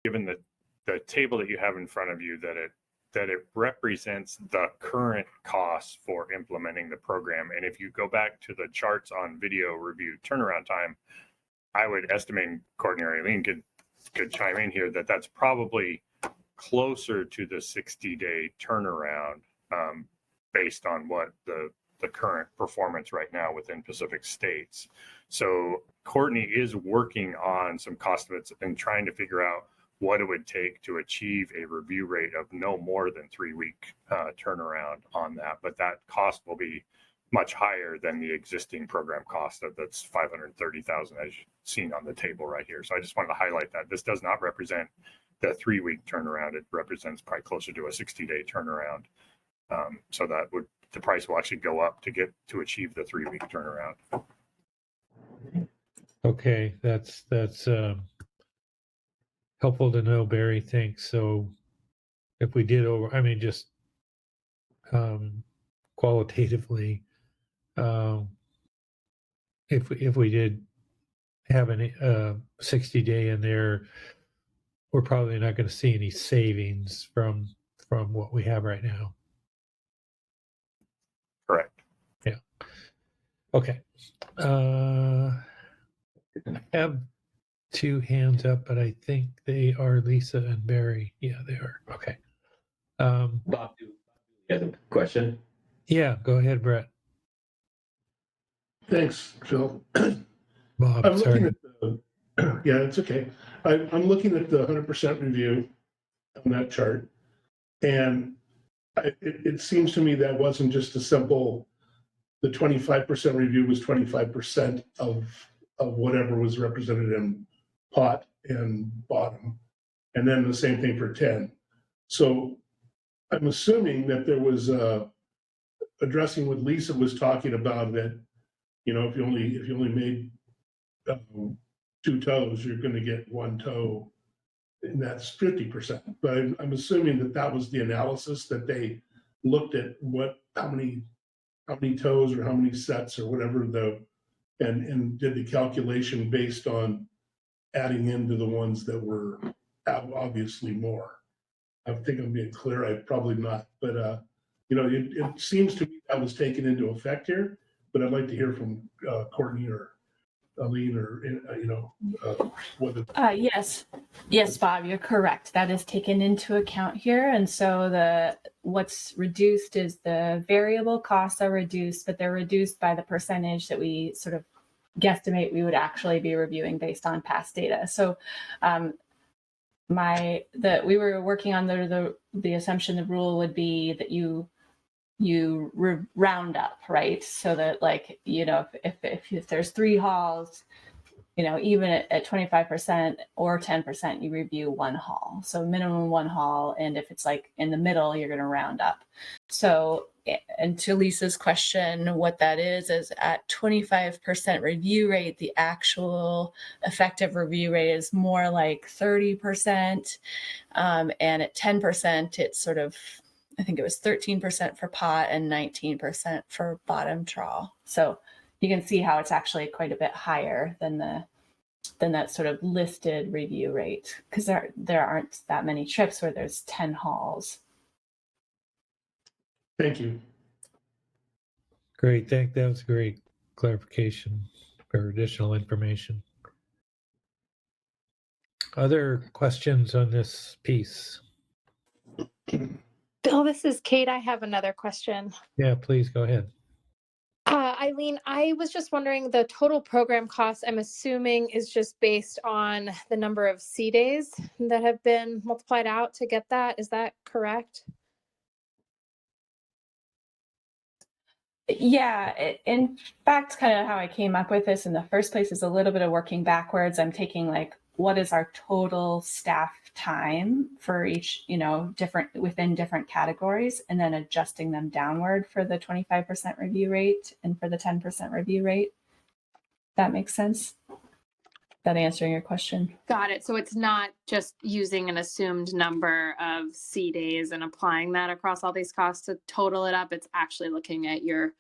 given the table that you have in front of you, that it represents the current costs for implementing the program. And if you go back to the charts on video review turnaround time, I would estimate, Courtney or Eileen could chime in here, that's probably closer to the 60-day turnaround based on what the current performance right now within Pacific States. So Courtney is working on some cost estimates and trying to figure out what it would take to achieve a review rate of no more than 3-week turnaround on that. But that cost will be much higher than the existing program cost that's $530,000 as seen on the table right here. So I just wanted to highlight that this does not represent the 3-week turnaround. It represents probably closer to a 60-day turnaround. So the price will actually go up to achieve the 3-week turnaround. Okay, that's helpful to know, Barry. Thanks. So if we did just qualitatively, if we did have any 60-day in there, we're probably not going to see any savings from what we have right now. Correct. Yeah. Okay. I have 2 hands up, but I think they are Lisa and Barry. Yeah, they are. Okay. Bob, you have a question? Yeah, go ahead, Brett. Thanks, Phil. Bob, I'm sorry. looking at yeah, it's okay. I'm looking at the 100% review on that chart, and it seems to me that wasn't just a simple, the 25% review was 25% of whatever was represented in pot and bottom, and then the same thing for 10. So I'm assuming that there was addressing what Lisa was talking about, that if you only made 2 toes, you're going to get 1 toe, and that's 50%. But I'm assuming that was the analysis, that they looked at how many toes or how many sets or whatever and did the calculation based on adding into the ones that were obviously more. I think I'm being clear. I probably not, but it seems to me that was taken into effect here. But I'd like to hear from Courtney or Eileen or whether. Yes, Bob, you're correct. That is taken into account here, and so what's reduced is the variable costs are reduced, but they're reduced by the percentage that we sort of guesstimate we would actually be reviewing based on past data. So we were working on the assumption the rule would be that you round up, right? So that if there's 3 halls, even at 25% or 10%, you review 1 hall. So minimum 1 hall. And if it's like in the middle, you're going to round up. So, and to Lisa's question, what that is at 25% review rate, the actual effective review rate is more like 30%. And at 10%, it's sort of, I think it was 13% for pot and 19% for bottom trawl. So you can see how it's actually quite a bit higher than that sort of listed review rate, because there aren't that many trips where there's 10 halls. Thank you. Great. That was great clarification or additional information. Other questions on this piece? Bill, this is Kate. I have another question. Yeah, please go ahead. Eileen, I was just wondering, the total program cost, I'm assuming, is just based on the number of C days that have been multiplied out to get that. Is that correct? Yeah, in fact, kind of how I came up with this in the first place is a little bit of working backwards. I'm taking what is our total staff time for each, within different categories, and then adjusting them downward for the 25% review rate and for the 10% review rate. That makes sense? That answering your question? Got it. So it's not just using an assumed number of C days and applying that across all these costs to total it up. It's actually looking at your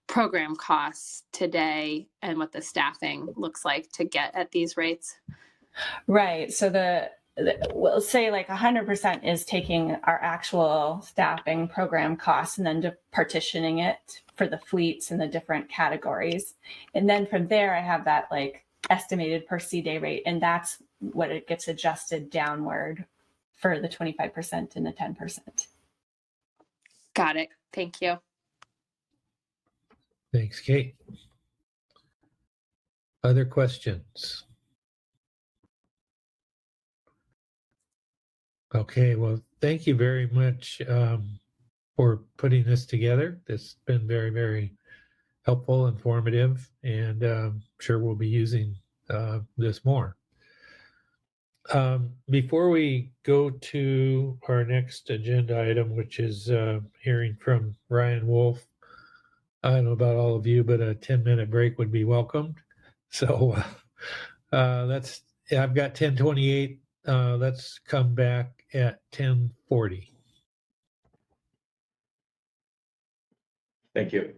program costs today and what the staffing looks like to get at these rates. Right. So we'll say like 100% is taking our actual staffing program costs and then partitioning it for the fleets and the different categories. And then from there, I have that like estimated per sea day rate, and that's what it gets adjusted downward for the 25% and the 10%. Got it. Thank you. Thanks, Kate. Other questions? Okay, well, thank you very much for putting this together. This has been very, very helpful, informative, and sure we'll be using this more. Before we go to our next agenda item, which is hearing from Ryan Wolf, I don't know about all of you, but a 10-minute break would be welcomed. So I've got 10:28. Let's come back at 10:40. Thank you.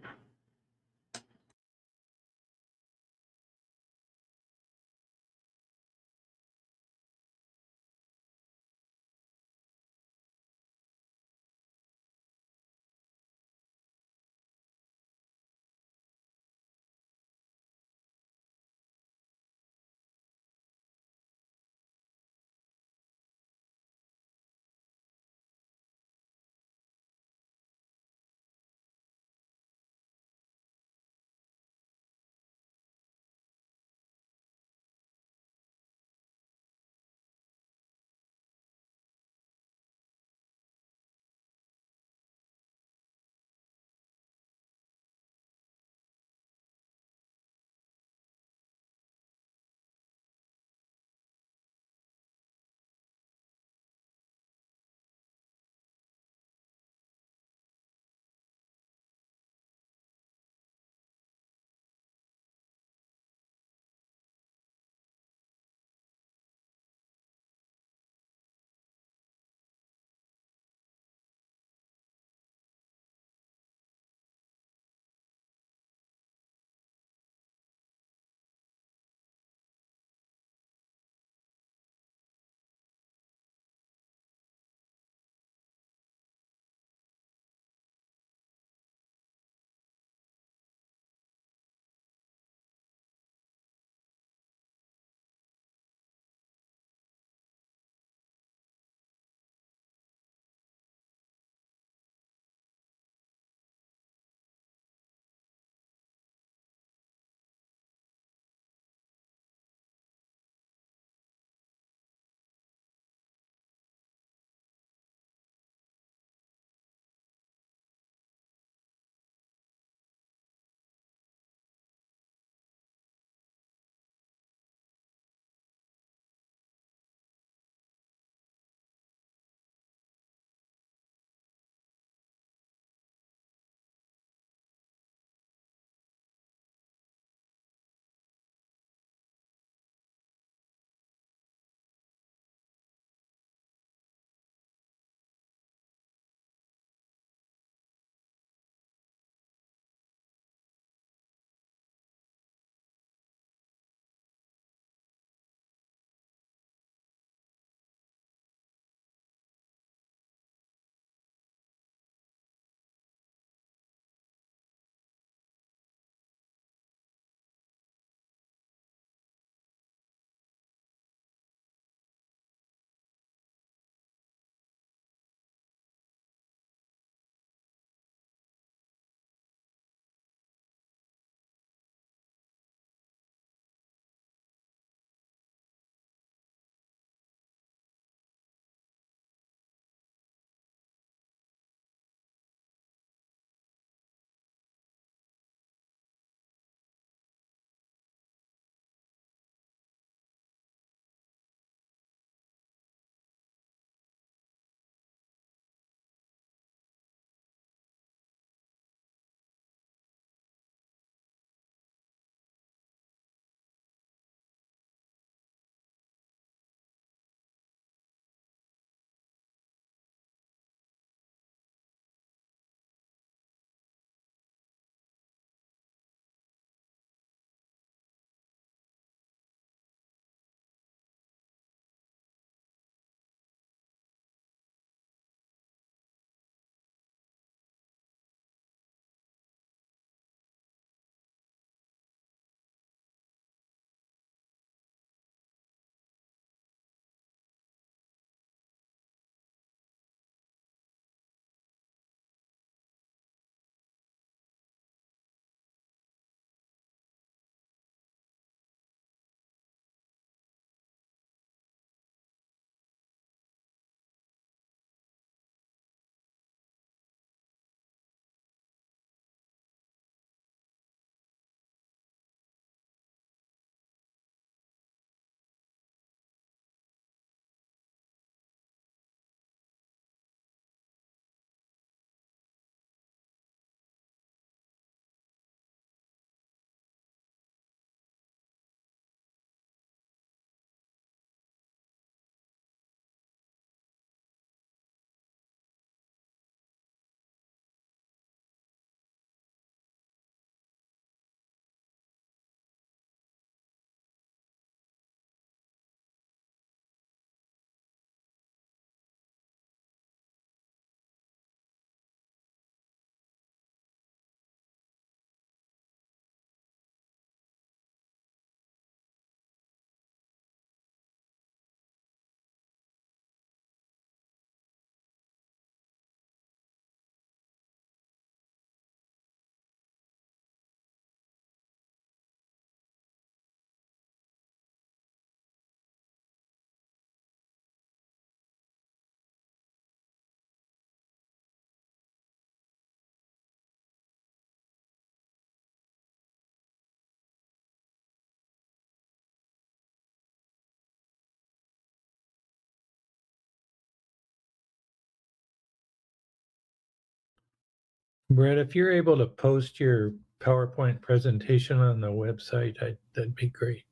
Brett, if you're able to post your PowerPoint presentation on the website, that'd be great.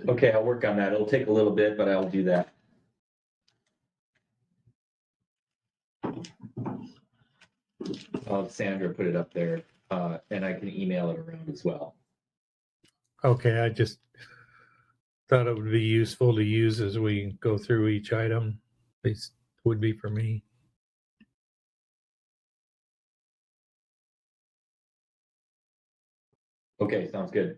Okay, I'll work on that. It'll take a little bit, but I'll do that. I'll have Sandra put it up there, and I can email it around as well. Okay, I just thought it would be useful to use as we go through each item. At least would be for me. Okay, sounds good.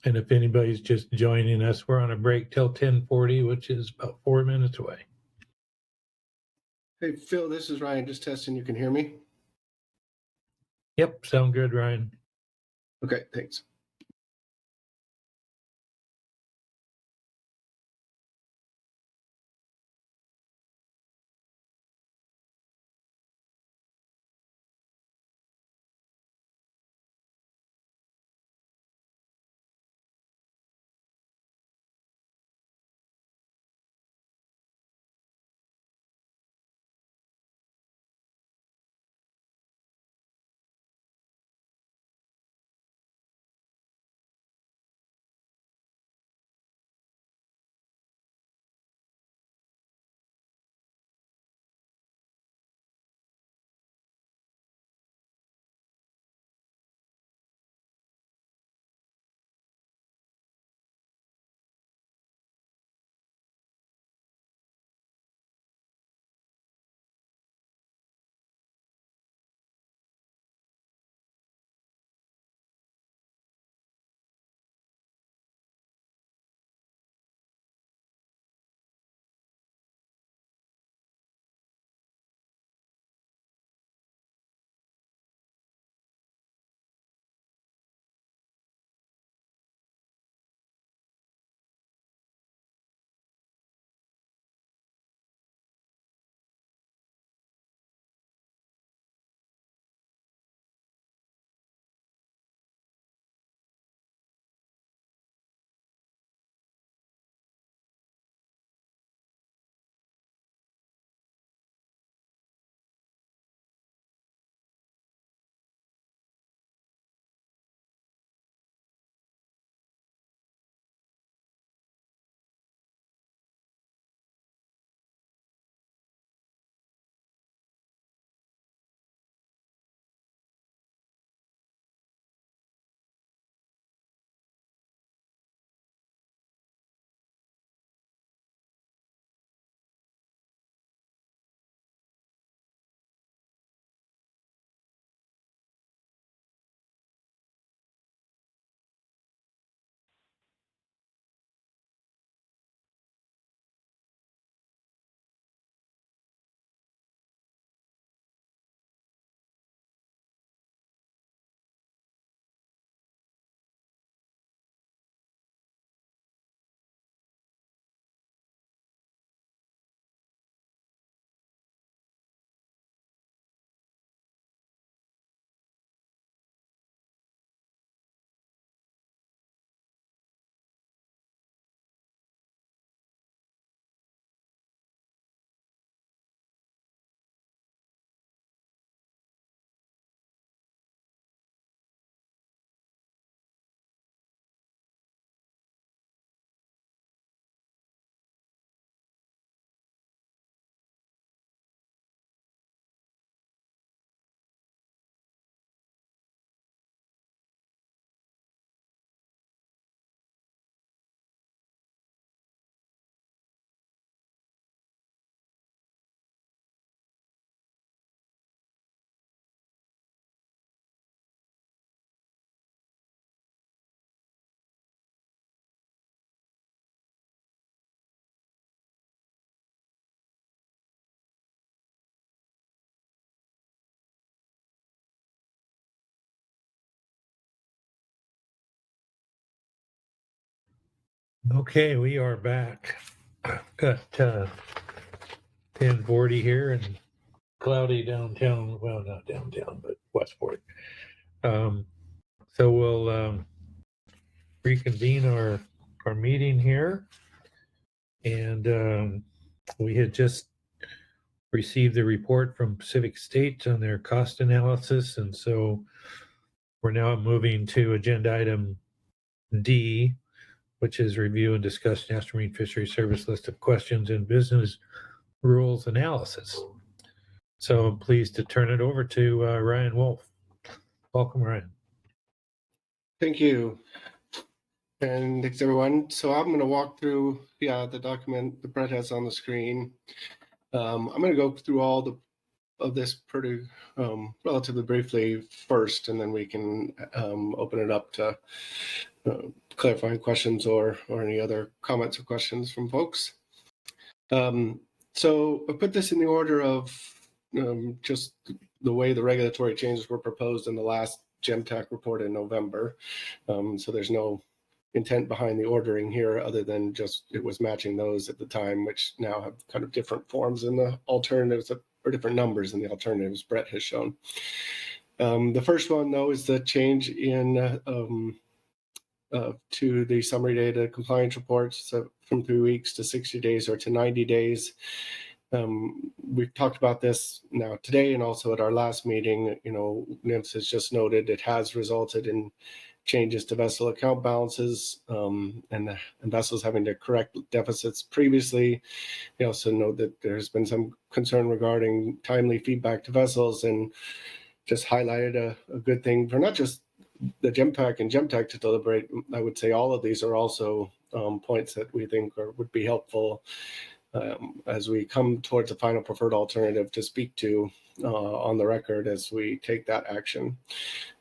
And if anybody's just joining us, we're on a break till 10:40, which is about 4 minutes away. Hey, Phil, this is Ryan. Just testing. You can hear me? Yep, sound good, Ryan. Okay, thanks. Okay, we are back. Got 10:40 here and cloudy downtown. Well, not downtown, but Westport. So we'll reconvene our meeting here. And we had just received the report from Pacific States on their cost analysis. And so we're now moving to agenda item D, which is review and discuss National Marine Fisheries Service list of questions and business rules analysis. So I'm pleased to turn it over to Ryan Wolf. Welcome, Ryan. Thank you. And thanks everyone. So I'm going to walk through the document that Brett has on the screen. I'm going to go through all of this pretty relatively briefly first, and then we can open it up to clarifying questions or any other comments or questions from folks. So I put this in the order of just the way the regulatory changes were proposed in the last GEMPAC report in November. So there's no intent behind the ordering here other than just it was matching those at the time, which now have kind of different forms in the alternatives or different numbers in the alternatives Brett has shown. The first one, though, is the change in to the summary data compliance reports, so from 3 weeks to 60 days or to 90 days. We've talked about this now today and also at our last meeting. NIMS has just noted it has resulted in changes to vessel account balances and vessels having to correct deficits previously. We also note that there's been some concern regarding timely feedback to vessels, and just highlighted a good thing for not just the GEMPAC and GEMTAC to deliberate. I would say all of these are also points that we think would be helpful as we come towards a final preferred alternative to speak to on the record as we take that action.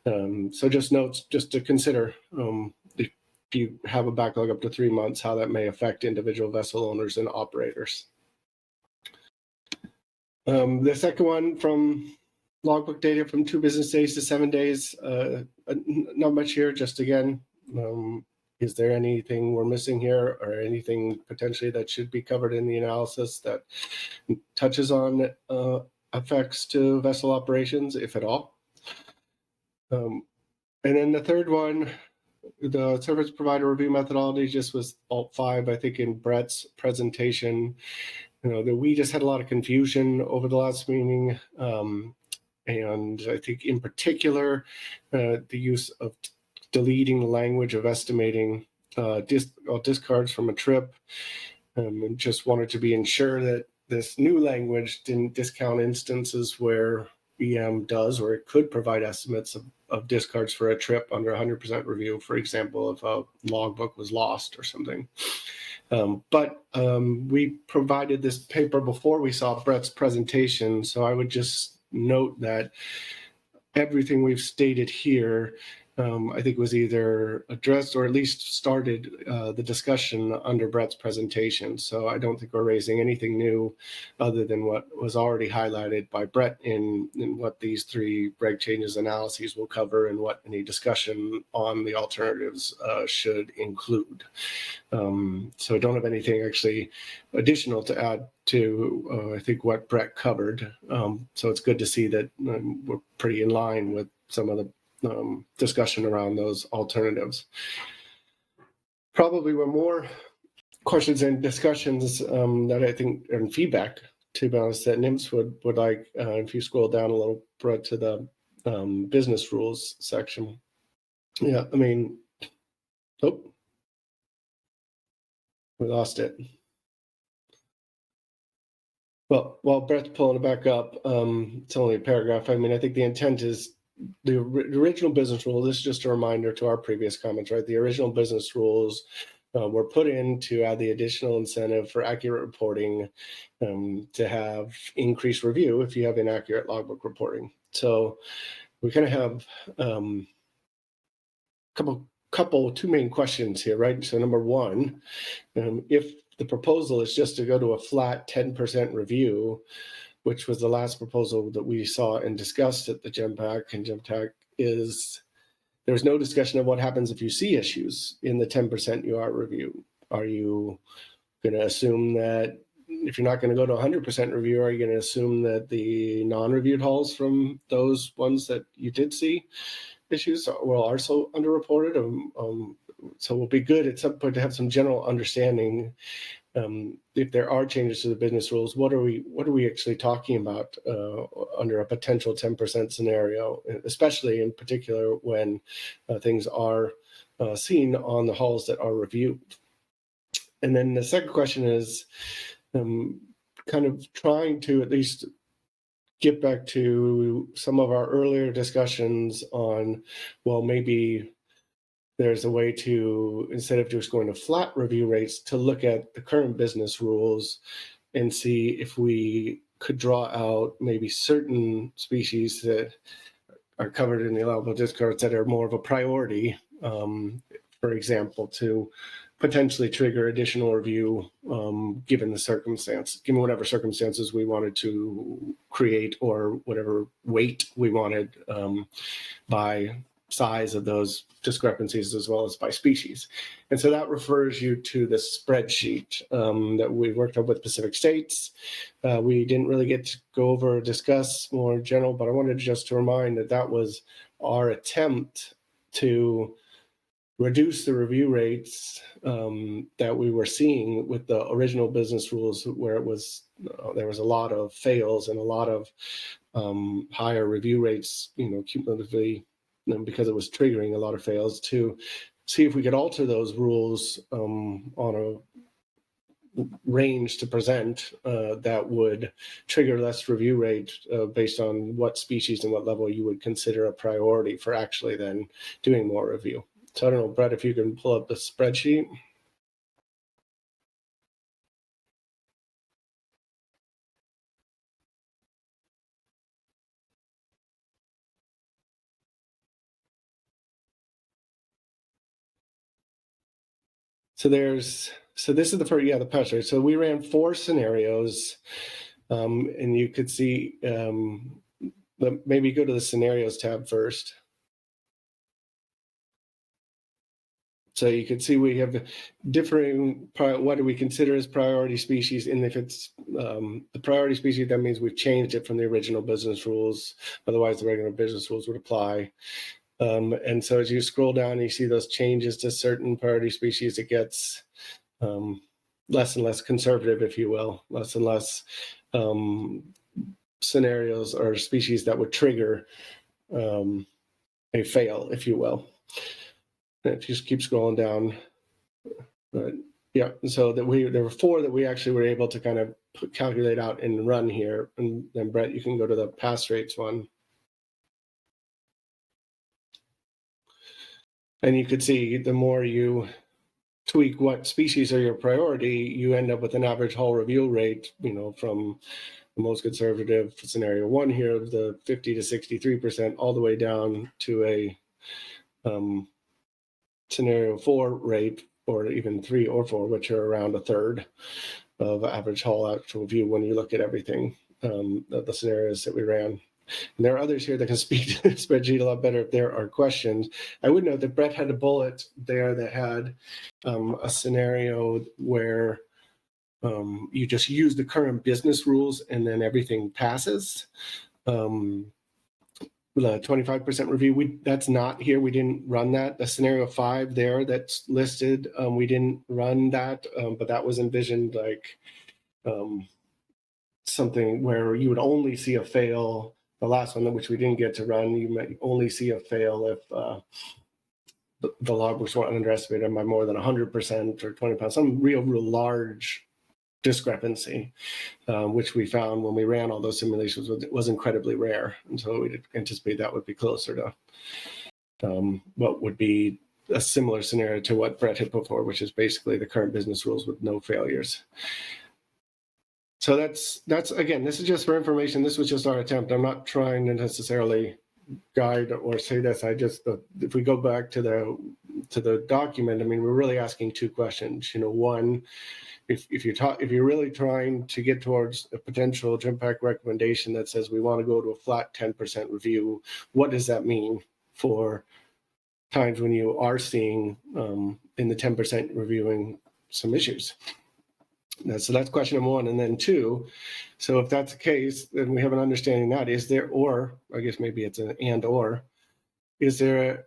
So just notes just to consider if you have a backlog up to 3 months, how that may affect individual vessel owners and operators. The second one, from logbook data from 2 business days to 7 days. Not much here, just again, is there anything we're missing here or anything potentially that should be covered in the analysis that touches on effects to vessel operations, if at all? And then the third one, the service provider review methodology, just was alt 5, I think, in Brett's presentation. That we just had a lot of confusion over the last meeting. And I think in particular, the use of deleting the language of estimating discards from a trip, and just wanted to be ensured that this new language didn't discount instances where EM does or it could provide estimates of discards for a trip under 100% review, for example, if a logbook was lost or something. But we provided this paper before we saw Brett's presentation, so I would just note that everything we've stated here, I think, was either addressed or at least started the discussion under Brett's presentation. So I don't think we're raising anything new other than what was already highlighted by Brett in what these 3 reg changes analyses will cover and what any discussion on the alternatives should include. So I don't have anything actually additional to add to I think what Brett covered. So it's good to see that we're pretty in line with some of the discussion around those alternatives. Probably were more questions and discussions that I think, and feedback, to be honest, that NIMS would like, if you scroll down a little, Brett, to the business rules section. Yeah, I mean, oh, we lost it. Well, while Brett's pulling it back up, it's only a paragraph. I mean, I think the intent is the original business rule. This is just a reminder to our previous comments, right? The original business rules were put in to add the additional incentive for accurate reporting, to have increased review if you have inaccurate logbook reporting. So we kind of have two main questions here, right? So number one, if the proposal is just to go to a flat 10% review, which was the last proposal that we saw and discussed at the GEMPAC and GEMTAC, is there's no discussion of what happens if you see issues in the 10% UR review. Are you going to assume that if you're not going to go to 100% review, are you going to assume that the non-reviewed halls from those ones that you did see issues are also underreported? So it will be good at some point to have some general understanding. If there are changes to the business rules, what are we actually talking about under a potential 10% scenario, especially in particular when things are seen on the halls that are reviewed. And then the second question is kind of trying to at least get back to some of our earlier discussions on, well, maybe there's a way to, instead of just going to flat review rates, to look at the current business rules and see if we could draw out maybe certain species that are covered in the allowable discards that are more of a priority, for example, to potentially trigger additional review given whatever circumstances we wanted to create or whatever weight we wanted by size of those discrepancies as well as by species. And so that refers you to the spreadsheet that we worked up with Pacific States. We didn't really get to go over or discuss more general, but I wanted just to remind that was our attempt to reduce the review rates that we were seeing with the original business rules, where there was a lot of fails and a lot of higher review rates, cumulatively, because it was triggering a lot of fails, to see if we could alter those rules on a range to present that would trigger less review rate based on what species and what level you would consider a priority for actually then doing more review. So I don't know, Brett, if you can pull up the spreadsheet. So this is the first, the patch rate. So we ran 4 scenarios, and you could see, maybe go to the scenarios tab first. So you can see we have differing, what do we consider as priority species? And if it's the priority species, that means we've changed it from the original business rules. Otherwise, the regular business rules would apply. And so as you scroll down, you see those changes to certain priority species, it gets less and less conservative, if you will, less and less scenarios or species that would trigger a fail, if you will. And if you just keep scrolling down, so there were 4 that we actually were able to kind of calculate out and run here. And then Brett, you can go to the pass rates one. And you could see the more you tweak what species are your priority, you end up with an average hull review rate, from the most conservative scenario 1 here, the 50 to 63%, all the way down to a scenario 4 rate, or even 3 or 4, which are around a third of average hull actual view when you look at everything, the scenarios that we ran. And there are others here that can speak to the spreadsheet a lot better if there are questions. I would note that Brett had a bullet there that had a scenario where you just use the current business rules and then everything passes. The 25% review, that's not here. We didn't run that. The scenario 5 there that's listed, we didn't run that, but that was envisioned like something where you would only see a fail. The last one, which we didn't get to run, you might only see a fail if the logbooks weren't underestimated by more than 100% or 20%, some real large discrepancy, which we found when we ran all those simulations was incredibly rare. And so we did anticipate that would be closer to what would be a similar scenario to what Brett had put forward, which is basically the current business rules with no failures. So that's again, this is just for information. This was just our attempt. I'm not trying to necessarily guide or say this. If we go back to the document, I mean, we're really asking 2 questions. One, if you're really trying to get towards a potential GEMPAC recommendation that says we want to go to a flat 10% review, what does that mean for times when you are seeing in the 10% reviewing some issues. So that's question number one. And then two, so if that's the case, then we have an understanding that is there, or I guess maybe it's an and or, is there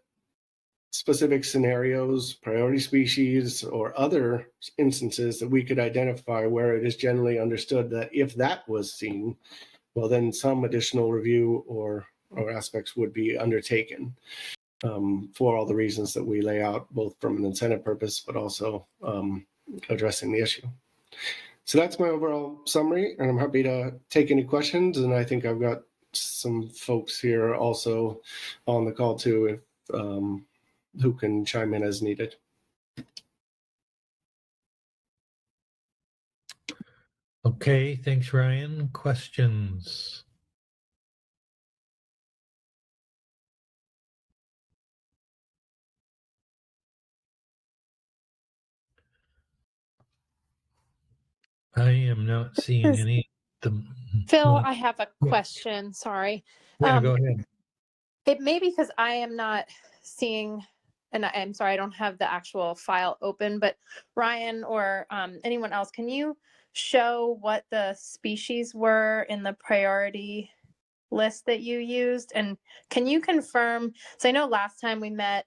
specific scenarios, priority species, or other instances that we could identify where it is generally understood that if that was seen, well, then some additional review or aspects would be undertaken for all the reasons that we lay out, both from an incentive purpose, but also addressing the issue. So that's my overall summary, and I'm happy to take any questions. And I think I've got some folks here also on the call too, if who can chime in as needed. Okay, thanks, Ryan. Questions? I am not seeing any. Phil, I have a question. Sorry. Yeah, go ahead. It may be because I am not seeing, and I'm sorry, I don't have the actual file open, but Ryan or anyone else, can you show what the species were in the priority list that you used? And can you confirm, so I know last time we met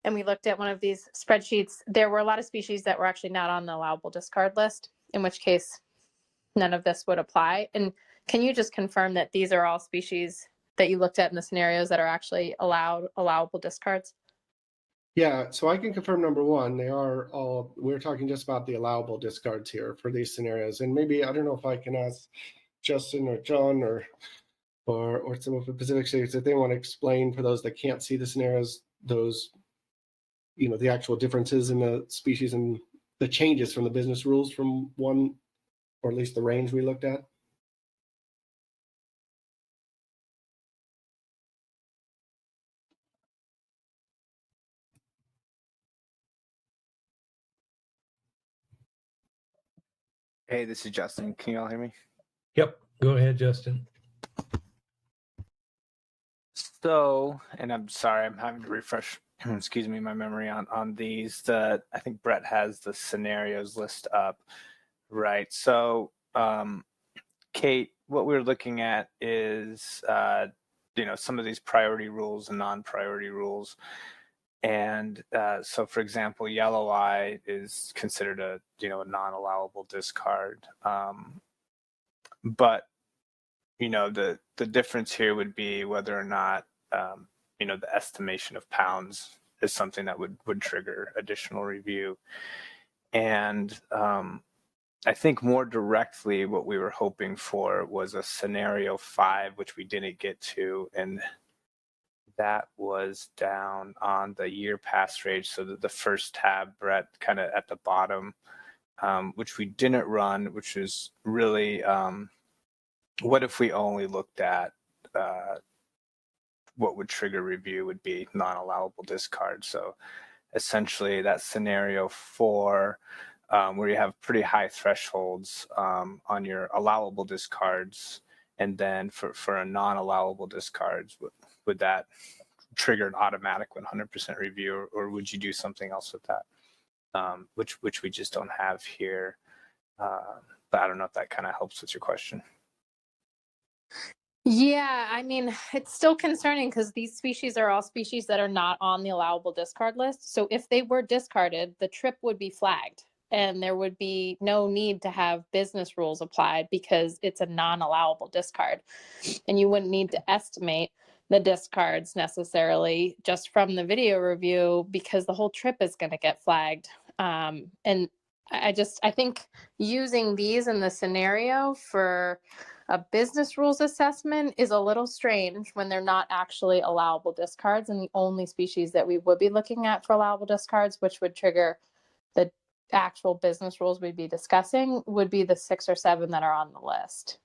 and we looked at one of these spreadsheets, there were a lot of species that were actually not on the allowable discard list, in which case none of this would apply. And can you just confirm that these are all species that you looked at in the scenarios that are actually allowable discards? Yeah, so I can confirm number one, they are all, we're talking just about the allowable discards here for these scenarios. And maybe, I don't know if I can ask Justin or John or some of the Pacific states if they want to explain for those that can't see the scenarios, those, you know, the actual differences in the species and the changes from the business rules from one, or at least the range we looked at. Hey, this is Justin. Can you all hear me? Yep, go ahead, Justin. So, and I'm sorry, I'm having to refresh, excuse me, my memory on these. I think Brett has the scenarios list up, right? So, Kate, what we're looking at is, you know, some of these priority rules and non-priority rules. And so, for example, yellow eye is considered a, you know, a non-allowable discard. But you know, the difference here would be whether or not, you know, the estimation of pounds is something that would trigger additional review. And I think more directly what we were hoping for was a scenario 5, which we didn't get to. And that was down on the year pass range. So the first tab, Brett, kind of at the bottom, which we didn't run, which is really, what if we only looked at what would trigger review would be non-allowable discard. So essentially that scenario 4, where you have pretty high thresholds on your allowable discards, and then for a non-allowable discards, would that trigger an automatic 100% review, or would you do something else with that? Which we just don't have here. But I don't know if that kind of helps with your question. Yeah, I mean, it's still concerning because these species are all species that are not on the allowable discard list. So if they were discarded, the trip would be flagged and there would be no need to have business rules applied because it's a non-allowable discard. And you wouldn't need to estimate the discards necessarily just from the video review because the whole trip is going to get flagged. And I think using these in the scenario for a business rules assessment is a little strange when they're not actually allowable discards, and the only species that we would be looking at for allowable discards, which would trigger the actual business rules we'd be discussing, would be the 6 or 7 that are on the list.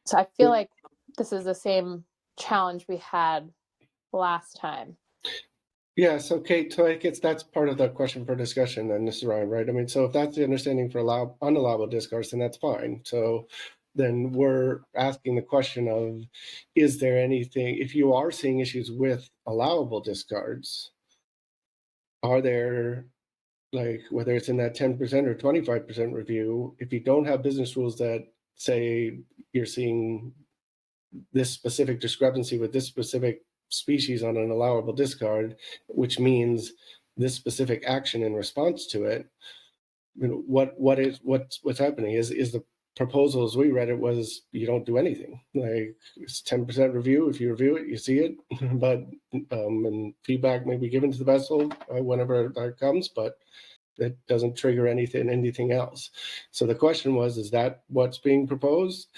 So I feel like this is the same challenge we had last time. Yeah, so Kate, so I guess that's part of the question for discussion then, this is Ryan, right? I mean, so if that's the understanding for unallowable discards, then that's fine. So then we're asking the question of, is there anything, if you are seeing issues with allowable discards, are there like whether it's in that 10% or 25% review, if you don't have business rules that say you're seeing this specific discrepancy with this specific species on an allowable discard, which means this specific action in response to it, you know, what's happening is the proposal as we read it was you don't do anything. Like it's 10% review. If you review it, you see it, but and feedback may be given to the vessel whenever that comes, but it doesn't trigger anything else. So the question was, is that what's being proposed?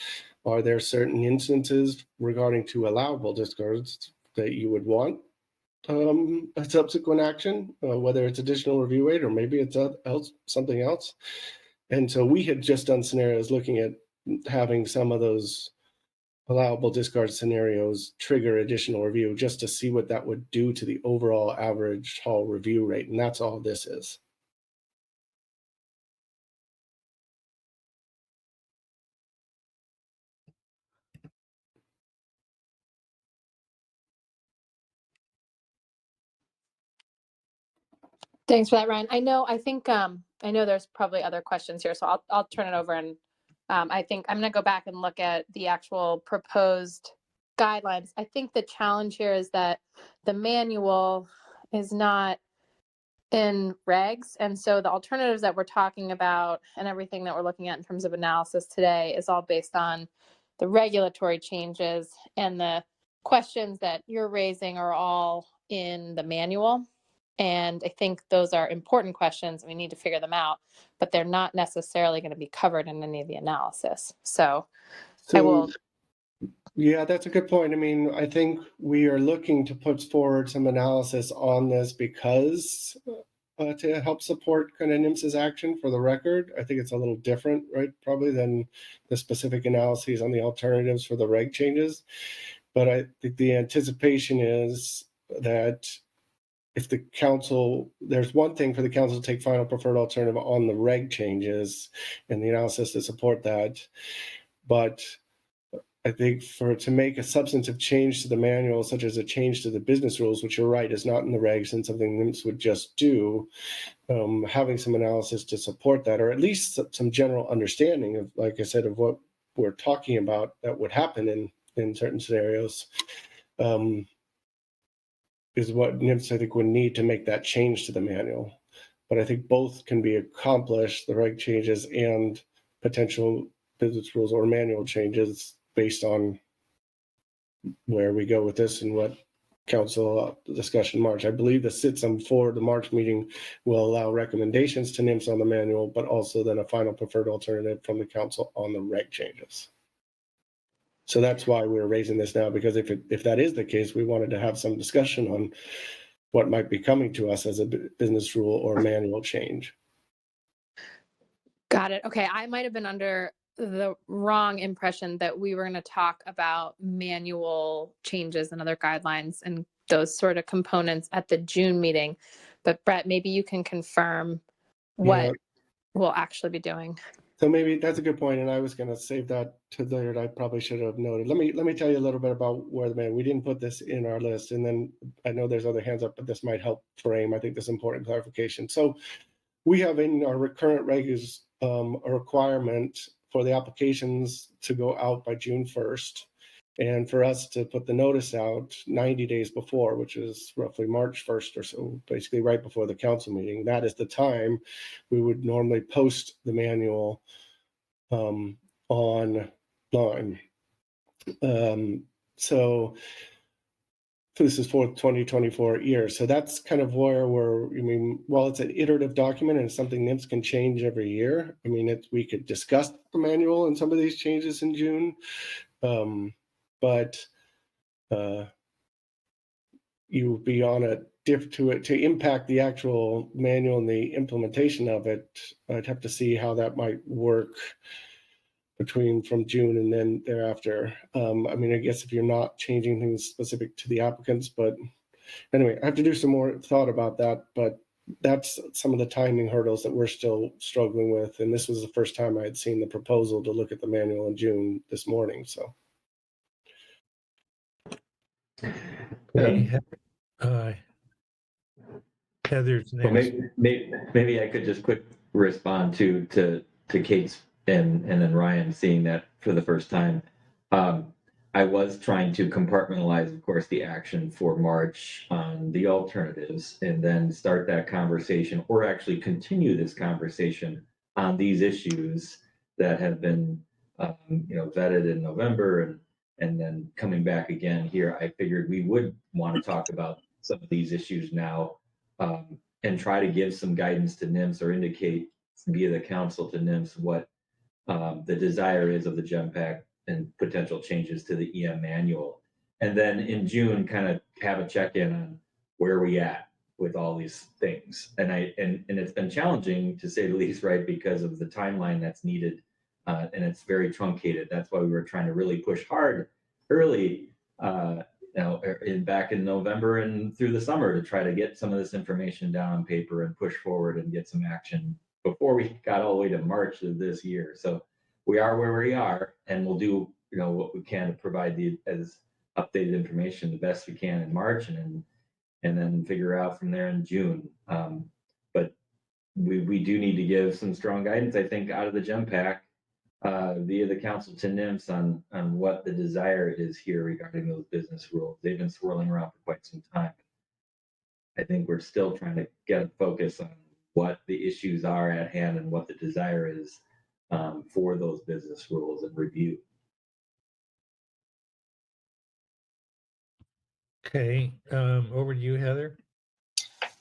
Are there certain instances regarding to allowable discards that you would want a subsequent action, whether it's additional review rate or maybe it's something else? And so we had just done scenarios looking at having some of those allowable discard scenarios trigger additional review just to see what that would do to the overall average haul review rate. And that's all this is. Thanks for that, Ryan. I know there's probably other questions here, so I'll turn it over, and I think I'm going to go back and look at the actual proposed guidelines. I think the challenge here is that the manual is not in regs, and so the alternatives that we're talking about and everything that we're looking at in terms of analysis today is all based on the regulatory changes, and the questions that you're raising are all in the manual. And I think those are important questions. We need to figure them out, but they're not necessarily going to be covered in any of the analysis. So I will. Yeah, that's a good point. I mean, I think we are looking to put forward some analysis on this because to help support kind of NIMS's action for the record. I think it's a little different, right? Probably than the specific analyses on the alternatives for the reg changes. But I think the anticipation is that if the council, there's one thing for the council to take final preferred alternative on the reg changes and the analysis to support that. But I think to make a substantive change to the manual, such as a change to the business rules, which you're right, is not in the regs and something NIMS would just do, having some analysis to support that, or at least some general understanding of, like I said, of what we're talking about that would happen in certain scenarios, is what NIMS, I think, would need to make that change to the manual. But I think both can be accomplished, the reg changes and potential business rules or manual changes, based on where we go with this and what council discussion March. I believe the SITSM for the March meeting will allow recommendations to NIMS on the manual, but also then a final preferred alternative from the council on the reg changes. So that's why we're raising this now, because if that is the case, we wanted to have some discussion on what might be coming to us as a business rule or manual change. Got it. Okay, I might have been under the wrong impression that we were going to talk about manual changes and other guidelines and those sort of components at the June meeting. But Brett, maybe you can confirm what we'll actually be doing. So maybe that's a good point, and I was going to save that to later. I probably should have noted. Let me tell you a little bit about where we didn't put this in our list, and then I know there's other hands up, but this might help frame, I think, this important clarification. So we have in our current regs a requirement for the applications to go out by June 1st, and for us to put the notice out 90 days before, which is roughly March 1st or so, basically right before the council meeting. That is the time we would normally post the manual online. So this is for 2024 year. So that's kind of where while it's an iterative document and something NIMS can change every year, we could discuss the manual and some of these changes in June. But you would be on a to impact the actual manual and the implementation of it. I'd have to see how that might work from June and then thereafter. I guess if you're not changing things specific to the applicants, but anyway, I have to do some more thought about that, but that's some of the timing hurdles that we're still struggling with. And this was the first time I had seen the proposal to look at the manual in June this morning, so. Okay. Heather's Well, next. maybe I could just quick respond to Kate's and then Ryan seeing that for the first time. I was trying to compartmentalize, of course, the action for March on the alternatives and then start that conversation or actually continue this conversation on these issues that have been, vetted in November and then coming back again here. I figured we would want to talk about some of these issues now, and try to give some guidance to NIMS or indicate via the council to NIMS what the desire is of the GEMPAC and potential changes to the EM manual. And then in June, kind of have a check-in on where we at with all these things. And it's been challenging to say the least, right? Because of the timeline that's needed. And it's very truncated. That's why we were trying to really push hard early, back in November and through the summer to try to get some of this information down on paper and push forward and get some action before we got all the way to March of this year. So we are where we are, and we'll do what we can to provide as updated information the best we can in March, and then figure out from there in June. But we do need to give some strong guidance, I think, out of the GEMPAC via the council to NIMS on what the desire is here regarding those business rules. They've been swirling around for quite some time. I think we're still trying to get a focus on what the issues are at hand and what the desire is for those business rules and review. Okay, over to you, Heather.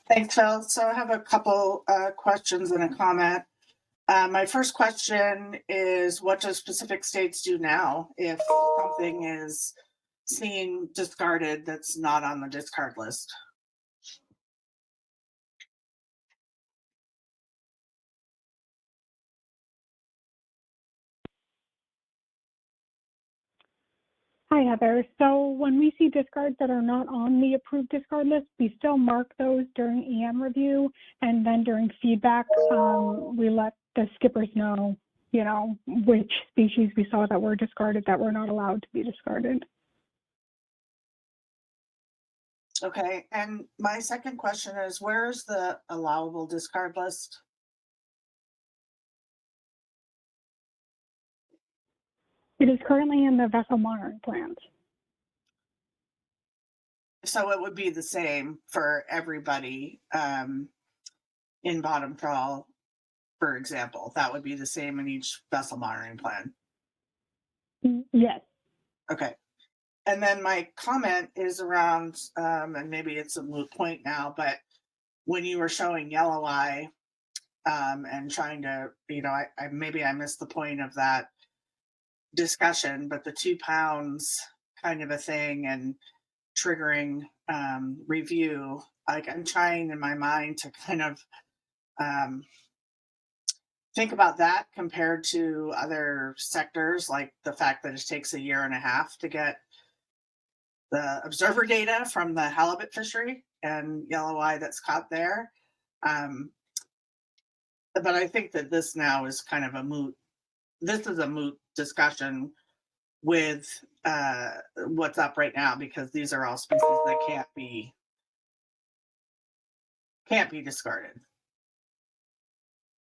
Thanks, Phil. So I have a couple questions and a comment. My first question is, what do specific states do now if something is seen discarded that's not on the discard list? Hi, Heather. So when we see discards that are not on the approved discard list, we still mark those during EM review, and then during feedback, we let the skippers know, which species we saw that were discarded that were not allowed to be discarded. Okay, and my second question is, where's the allowable discard list? It is currently in the vessel monitoring plans. So it would be the same for everybody in bottom trawl, for example. That would be the same in each vessel monitoring plan. Yes. Okay. And then my comment is around, and maybe it's a moot point now, but when you were showing yellow eye and trying to, maybe I missed the point of that discussion, but the 2 pounds kind of a thing and triggering review, like I'm trying in my mind to kind of think about that compared to other sectors, like the fact that it takes 1.5 years to get the observer data from the halibut fishery and yellow eye that's caught there. But I think that this now is kind of a moot discussion with what's up right now, because these are all species that can't be discarded.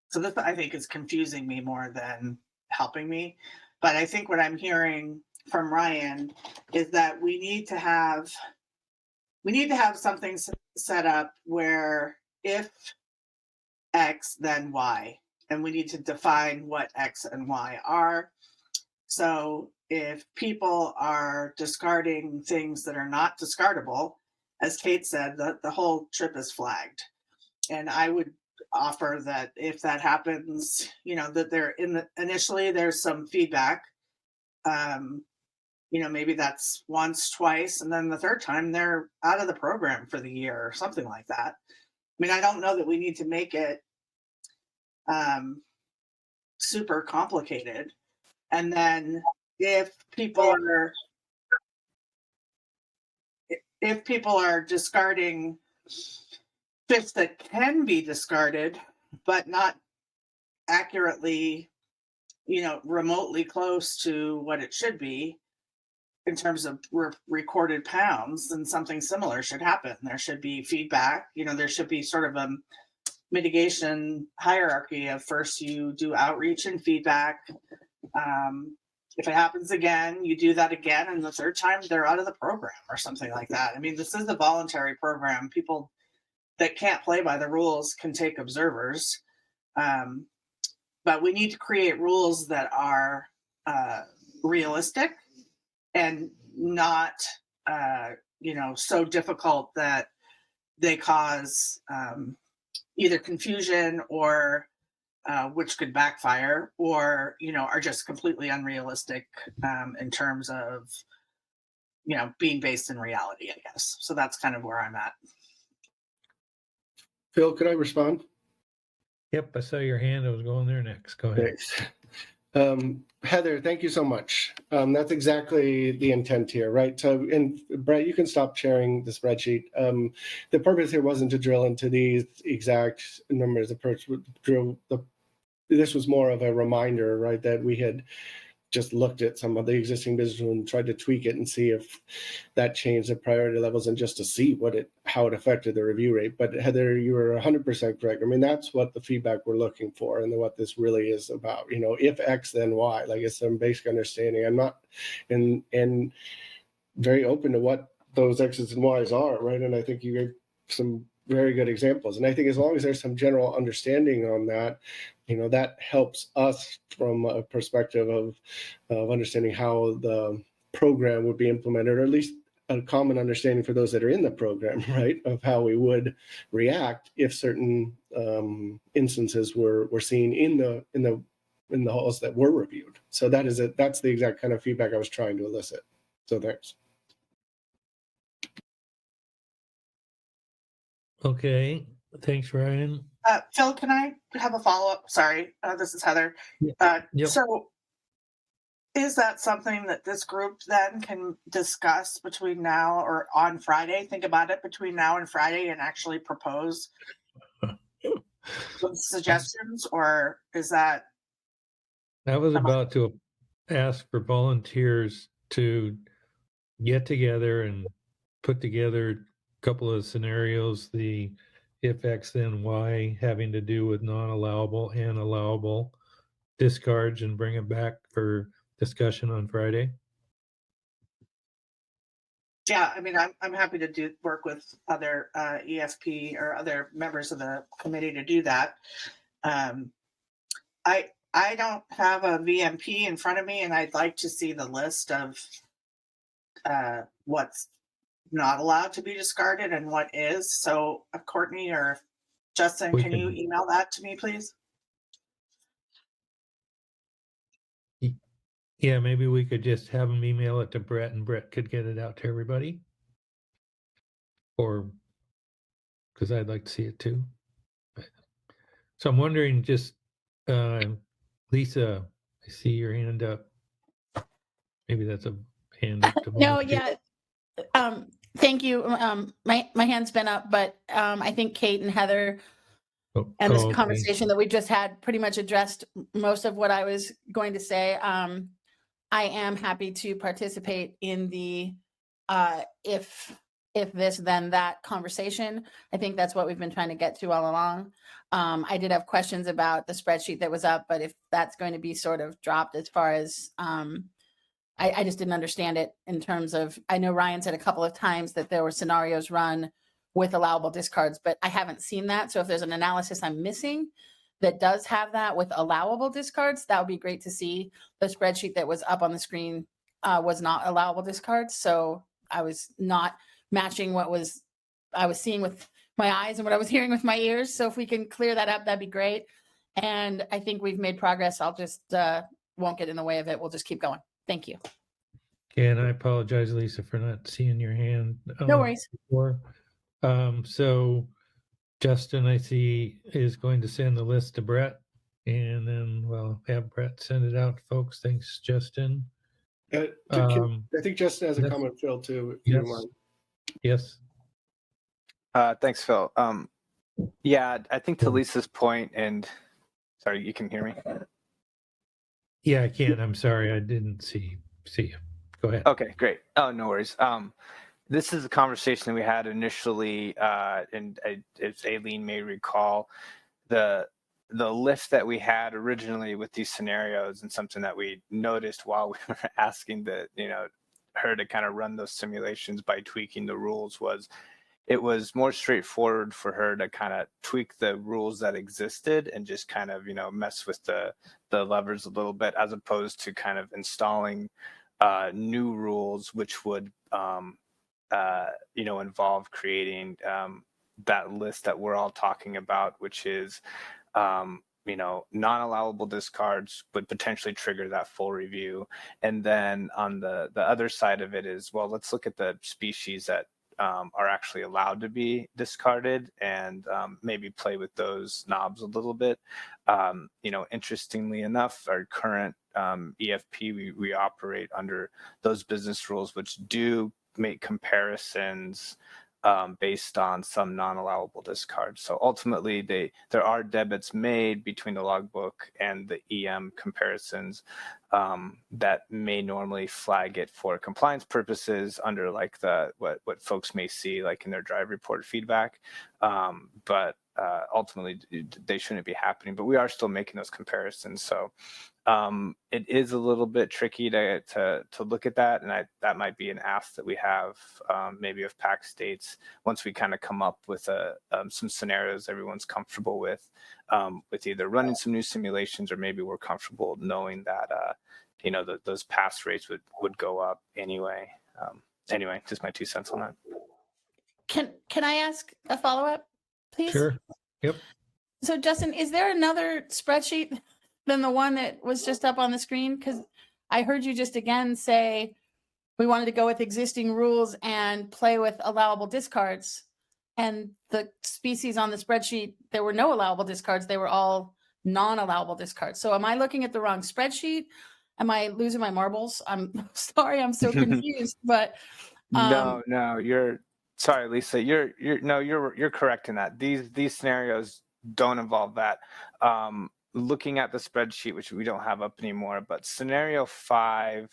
So this, I think, is confusing me more than helping me. But I think what I'm hearing from Ryan is that we need to have something set up where if X, then Y, and we need to define what X and Y are. So if people are discarding things that are not discardable, as Kate said, the whole trip is flagged. And I would offer that if that happens, that they're initially there's some feedback. Maybe that's once, twice, and then the third time they're out of the program for the year or something like that. I mean, I don't know that we need to make it super complicated. And then if people are discarding fish that can be discarded, but not accurately, remotely close to what it should be, in terms of recorded pounds, then something similar should happen. There should be feedback. There should be sort of a mitigation hierarchy of first you do outreach and feedback. If it happens again, you do that again, and the third time they're out of the program or something like that. I mean, this is a voluntary program. People that can't play by the rules can take observers, but we need to create rules that are realistic and not, so difficult that they cause either confusion or which could backfire, or are just completely unrealistic in terms of being based in reality, I guess. So that's kind of where I'm at. Phil, could I respond? Yep, I saw your hand. I was going there next. Go ahead. Thanks. Heather, thank you so much. That's exactly the intent here, right? So, and Brett, you can stop sharing the spreadsheet. The purpose here wasn't to drill into these exact numbers. This was more of a reminder, right, that we had just looked at some of the existing business and tried to tweak it and see if that changed the priority levels, and just to see how it affected the review rate. But Heather, you were 100% correct. I mean, that's what the feedback we're looking for, and what this really is about. If X, then Y. Like, it's some basic understanding. I'm not and very open to what those X's and Y's are, right? And I think you gave some very good examples. And I think as long as there's some general understanding on that, that helps us from a perspective of understanding how the program would be implemented, or at least a common understanding for those that are in the program, right, of how we would react if certain instances were seen in the halls that were reviewed. So that's the exact kind of feedback I was trying to elicit. So thanks. Okay, thanks, Ryan. Phil, can I have a follow-up? Sorry, this is Heather. Yep. So is that something that this group then can discuss between now or on Friday? Think about it between now and Friday and actually propose some suggestions, or is that? I was about to ask for volunteers to get together and put together a couple of scenarios, the if X then Y, having to do with non-allowable and allowable discards, and bring it back for discussion on Friday. Yeah, I mean, I'm happy to work with other EFP or other members of the committee to do that. I don't have a VMP in front of me, and I'd like to see the list of what's not allowed to be discarded and what is. So, Courtney or Justin, can you email that to me, please? Yeah, maybe we could just have them email it to Brett, and Brett could get it out to everybody. Or, because I'd like to see it too. So I'm wondering, just Lisa, I see your hand up. Maybe that's a hand up to No, volunteer. yeah. Thank you. My hand's been up, but I think Kate and Heather and this conversation that we just had pretty much addressed most of what I was going to say. I am happy to participate in the if this then that conversation. I think that's what we've been trying to get to all along. I did have questions about the spreadsheet that was up, but if that's going to be sort of dropped as far as I just didn't understand it in terms of, I know Ryan said a couple of times that there were scenarios run with allowable discards, but I haven't seen that. So if there's an analysis I'm missing that does have that with allowable discards, that would be great to see. The spreadsheet that was up on the screen was not allowable discards. So I was not matching what I was seeing with my eyes and what I was hearing with my ears. So if we can clear that up, that'd be great. And I think we've made progress. I'll just won't get in the way of it. We'll just keep going. Thank you. Okay, and I apologize, Lisa, for not seeing your hand. No worries. Before. So Justin, I see, is going to send the list to Brett, and then we'll have Brett send it out to folks. Thanks, Justin. I think Justin has a comment, Phil, too. If you don't mind. Yes. Thanks, Phil. Yeah, I think to Lisa's point, and sorry, you can hear me? Yeah, I can. I'm sorry, I didn't see you. Go ahead. Okay, great. Oh, no worries. This is a conversation that we had initially, and as Aileen may recall, the lift that we had originally with these scenarios, and something that we noticed while we were asking her to kind of run those simulations by tweaking the rules, was it was more straightforward for her to kind of tweak the rules that existed and just kind of mess with the levers a little bit, as opposed to kind of installing new rules, which would involve creating that list that we're all talking about, which is non-allowable discards would potentially trigger that full review. And then on the other side of it is, well, let's look at the species that are actually allowed to be discarded, and maybe play with those knobs a little bit. Interestingly enough, our current EFP, we operate under those business rules, which do make comparisons based on some non-allowable discards. So ultimately, there are debits made between the logbook and the EM comparisons that may normally flag it for compliance purposes under like what folks may see like in their drive report feedback. But ultimately, they shouldn't be happening. But we are still making those comparisons. So it is a little bit tricky to look at that, and that might be an ask that we have maybe of PAC states once we kind of come up with some scenarios everyone's comfortable with either running some new simulations, or maybe we're comfortable knowing that those pass rates would go up anyway. Anyway, just my 2 cents on that. Can I ask a follow-up, please? Sure. Yep. So Justin, is there another spreadsheet than the one that was just up on the screen? Because I heard you just again say we wanted to go with existing rules and play with allowable discards. And the species on the spreadsheet, there were no allowable discards. They were all non-allowable discards. So am I looking at the wrong spreadsheet? Am I losing my marbles? I'm sorry, I'm so confused. But No, you're sorry, Lisa. You're correct in that. These scenarios don't involve that. Looking at the spreadsheet, which we don't have up anymore, but scenario 5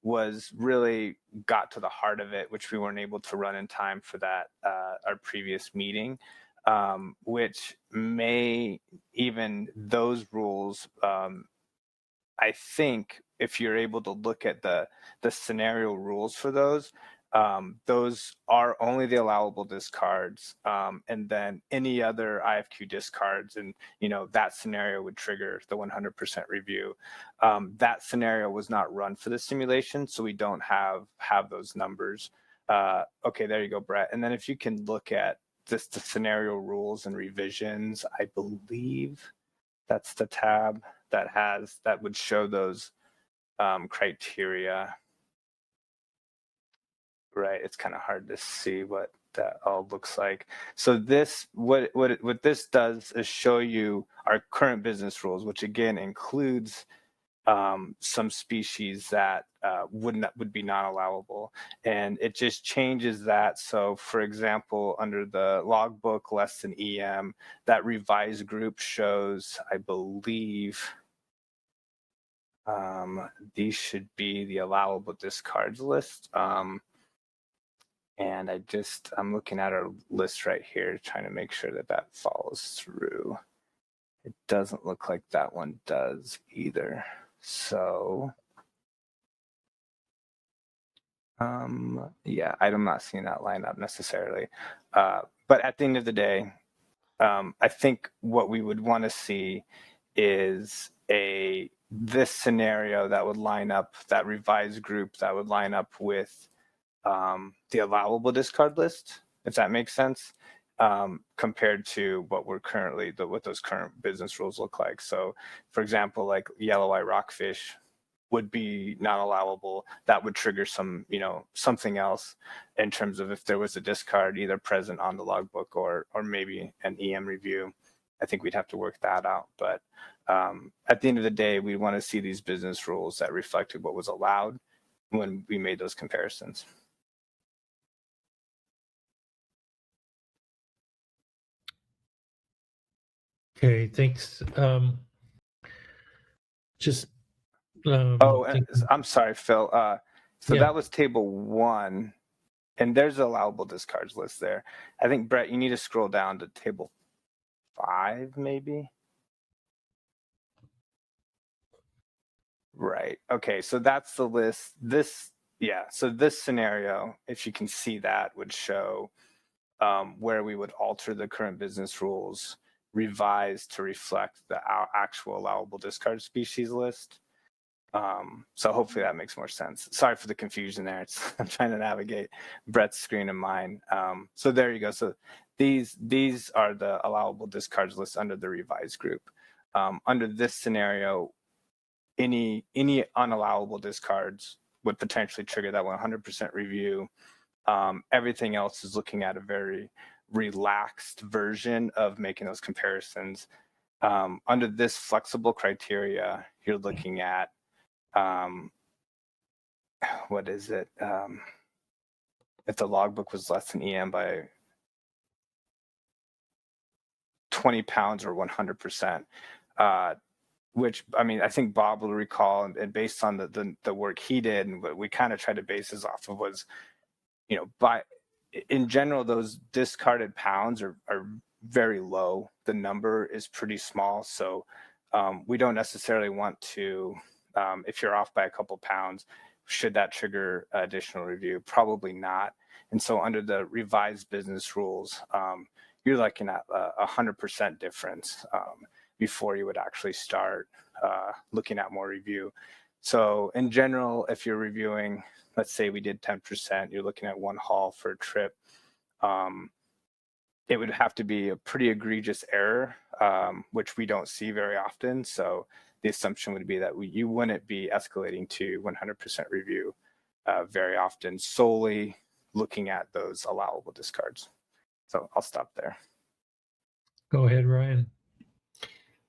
was really got to the heart of it, which we weren't able to run in time for that our previous meeting, which may even those rules. I think if you're able to look at the scenario rules for those are only the allowable discards, and then any other IFQ discards, and that scenario would trigger the 100% review. That scenario was not run for the simulation, so we don't have those numbers. Okay, there you go, Brett. And then if you can look at just the scenario rules and revisions, I believe that's the tab that would show those criteria. Right, it's kind of hard to see what that all looks like. So this, what this does is show you our current business rules, which again includes some species that would be non-allowable, and it just changes that. So, for example, under the logbook less than EM, that revised group shows, I believe, these should be the allowable discards list. And I'm looking at our list right here, trying to make sure that follows through. It doesn't look like that one does either. So, yeah, I'm not seeing that line up necessarily. But at the end of the day, I think what we would want to see is this scenario that would line up, that revised group that would line up with the allowable discard list, if that makes sense, compared to what we're currently, what those current business rules look like. So, for example, like yellow eye rockfish would be not allowable. That would trigger something else in terms of if there was a discard either present on the logbook or maybe an EM review. I think we'd have to work that out. But at the end of the day, we want to see these business rules that reflected what was allowed when we made those comparisons. Okay, thanks. I'm sorry, Phil. So Yeah. that was table 1. And there's an allowable discards list there. I think, Brett, you need to scroll down to table 5, maybe. Right. Okay. So that's the list. So this scenario, if you can see that, would show where we would alter the current business rules, revise to reflect the actual allowable discard species list. So hopefully that makes more sense. Sorry for the confusion there. I'm trying to navigate Brett's screen and mine. So there you go. So these are the allowable discards list under the revised group. Under this scenario, any unallowable discards would potentially trigger that 100% review. Everything else is looking at a very relaxed version of making those comparisons. Under this flexible criteria, you're looking at what is it? If the logbook was less than EM by 20 pounds or 100%, which, I mean, I think Bob will recall, and based on the work he did and what we kind of tried to base this off of was, in general, those discarded pounds are very low. The number is pretty small. So we don't necessarily want to, if you're off by a couple pounds, should that trigger additional review? Probably not. And so under the revised business rules, you're looking at 100% difference before you would actually start looking at more review. So in general, if you're reviewing, let's say we did 10%, you're looking at 1 haul for a trip. It would have to be a pretty egregious error, which we don't see very often. So the assumption would be that you wouldn't be escalating to 100% review very often, solely looking at those allowable discards. So I'll stop there. Go ahead, Ryan.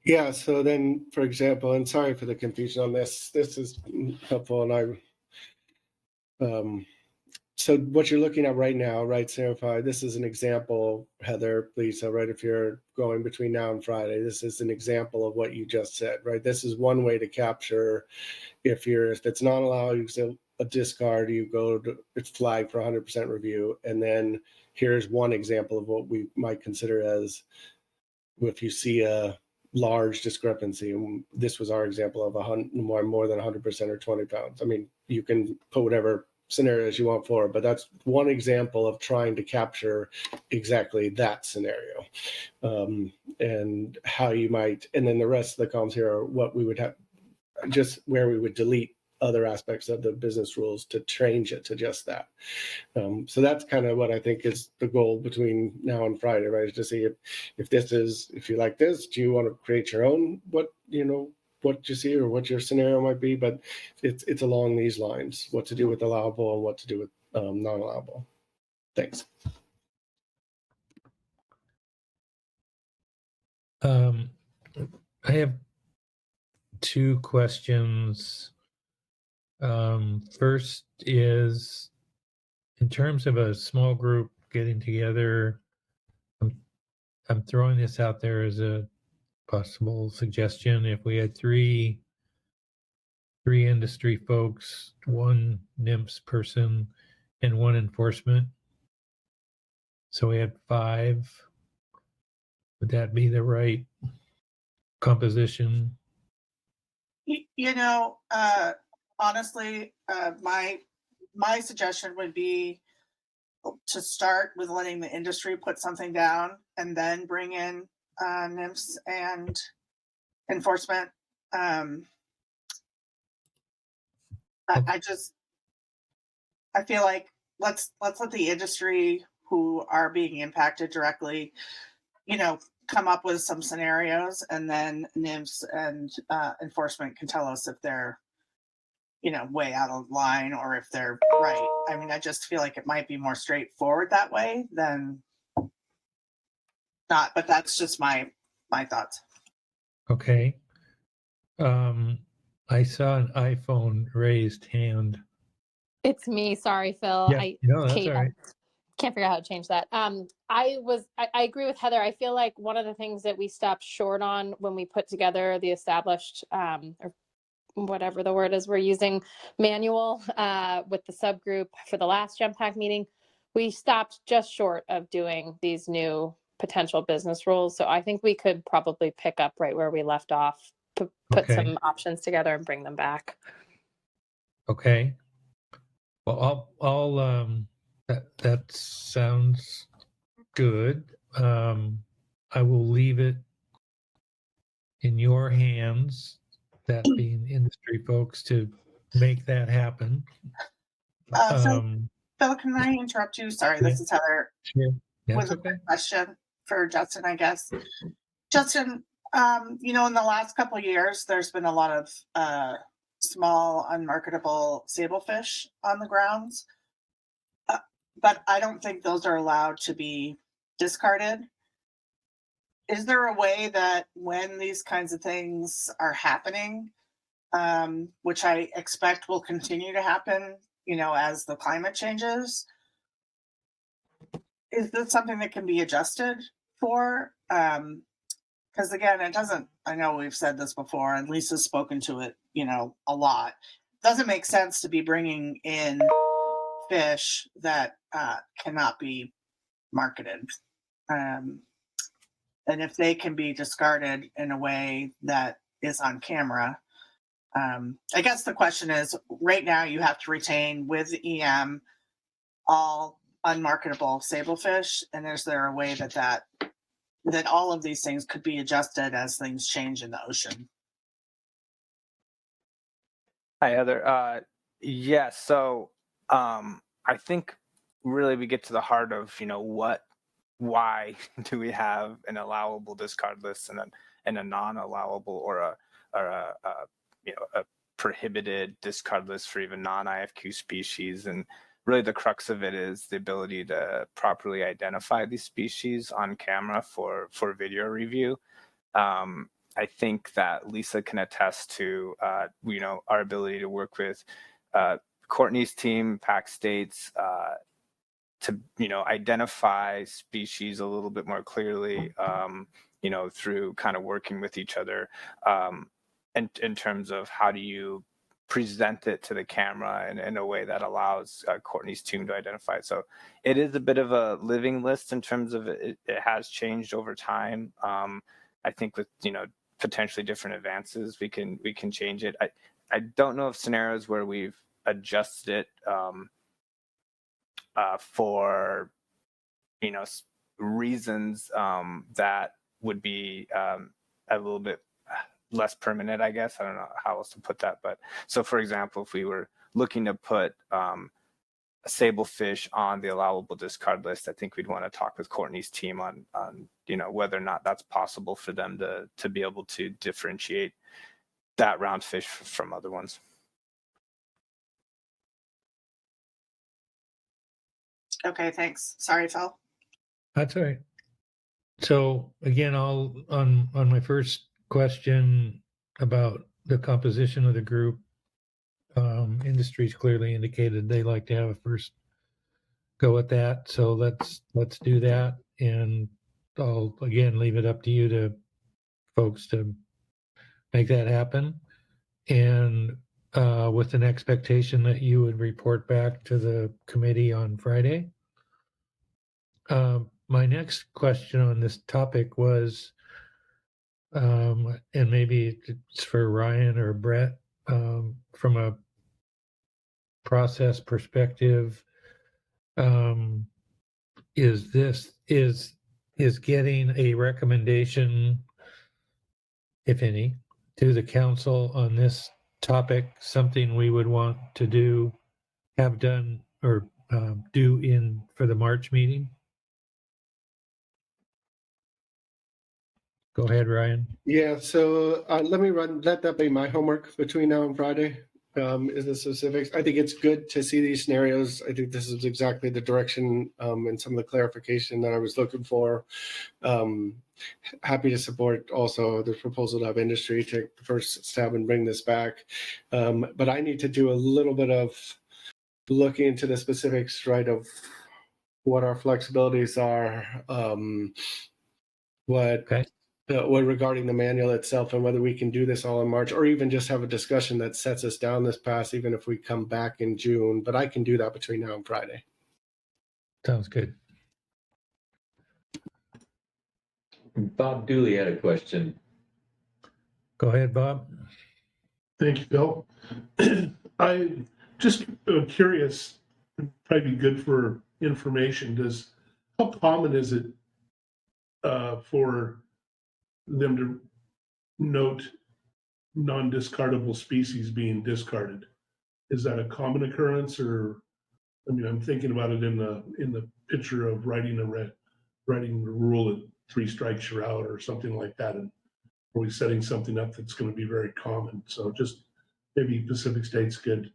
Yeah, so then, for example, and sorry for the confusion on this, this is helpful, and so what you're looking at right now, right, Sarah, this is an example, Heather, please, right, if you're going between now and Friday, this is an example of what you just said, right? This is one way to capture, if it's not allowed, you say a discard, you go to, it's flagged for 100% review, and then here's one example of what we might consider as, if you see a large discrepancy, and this was our example of more than 100% or 20 pounds. I mean, you can put whatever scenarios you want for it, but that's one example of trying to capture exactly that scenario, and how you might, and then the rest of the columns here are what we would have, just where we would delete other aspects of the business rules to change it to just that. So that's kind of what I think is the goal between now and Friday, right? Is to see if you like this, do you want to create your own, what you see or what your scenario might be, but it's along these lines, what to do with allowable and what to do with non-allowable. Thanks. I have 2 questions. First is, in terms of a small group getting together, I'm throwing this out there as a possible suggestion. If we had three industry folks, 1 NIMS person, and 1 enforcement, so we had 5, would that be the right composition? Honestly, my suggestion would be to start with letting the industry put something down and then bring in NIMS and enforcement. I feel like let's let the industry who are being impacted directly, come up with some scenarios, and then NIMS and enforcement can tell us if they're way out of line or if they're right. I mean, I just feel like it might be more straightforward that way than not, but that's just my thoughts. Okay. I saw an iPhone raised hand. It's me. Sorry, Phil. Yeah, no, that's Kate, all right. can't figure out how to change that. I agree with Heather. I feel like one of the things that we stopped short on when we put together the established or whatever the word is we're using, manual with the subgroup for the last GEMPAC meeting, we stopped just short of doing these new potential business rules. So I think we could probably pick up right where we left off, put Okay. some options together and bring them back. Okay. Well, that sounds good. I will leave it in your hands, that being industry folks, to make that happen. Phil, can I interrupt you? Sorry, Yeah. this is Heather. Sure. That's With a okay. quick question for Justin, I guess. Justin, in the last couple of years, there's been a lot of small, unmarketable sablefish on the grounds, but I don't think those are allowed to be discarded. Is there a way that when these kinds of things are happening, which I expect will continue to happen, as the climate changes, is this something that can be adjusted for? Because again, I know we've said this before and Lisa's spoken to it, a lot. It doesn't make sense to be bringing in fish that cannot be marketed. And if they can be discarded in a way that is on camera, I guess the question is, right now you have to retain with EM all unmarketable sablefish, and is there a way that all of these things could be adjusted as things change in the ocean? Hi, Heather. Yes. So I think really we get to the heart of, why do we have an allowable discard list and a non-allowable or a prohibited discard list for even non-IFQ species. And really the crux of it is the ability to properly identify these species on camera for video review. I think that Lisa can attest to, our ability to work with Courtney's team, PAC states, to, identify species a little bit more clearly, through kind of working with each other, in terms of how do you present it to the camera in a way that allows Courtney's team to identify it. So it is a bit of a living list in terms of it has changed over time. I think with, potentially different advances, we can change it. I don't know of scenarios where we've adjusted it for, reasons that would be a little bit less permanent, I guess. I don't know how else to put that. But so, for example, if we were looking to put a sablefish on the allowable discard list, I think we'd want to talk with Courtney's team on whether or not that's possible for them to be able to differentiate that roundfish from other ones. Okay, thanks. Sorry, Phil. That's all right. So again, on my first question about the composition of the group, industry's clearly indicated they like to have a first go at that. So let's do that, and I'll again leave it up to you to folks to make that happen, and with an expectation that you would report back to the committee on Friday. My next question on this topic was, and maybe it's for Ryan or Brett, from a process perspective, is getting a recommendation, if any, to the council on this topic something we would want to have done or do for the March meeting? Go ahead, Ryan. Yeah, so let that be my homework between now and Friday, is the specifics. I think it's good to see these scenarios. I think this is exactly the direction and some of the clarification that I was looking for. Happy to support also the proposal to have industry take the first stab and bring this back. But I need to do a little bit of looking into the specifics, right, of what our flexibilities are, what regarding the manual itself and whether we can do this all in March, or even just have a discussion that sets us down this path, even if we come back in June. But I can do that between now and Friday. Sounds good. Bob Dooley had a question. Go ahead, Bob. Thank you, Bill. I just curious, probably be good for information. How common is it for them to note non-discardable species being discarded? Is that a common occurrence, or I mean, I'm thinking about it in the picture of writing the rule at 3 strikes you're out or something like that, and are we setting something up that's going to be very common? So just maybe Pacific States could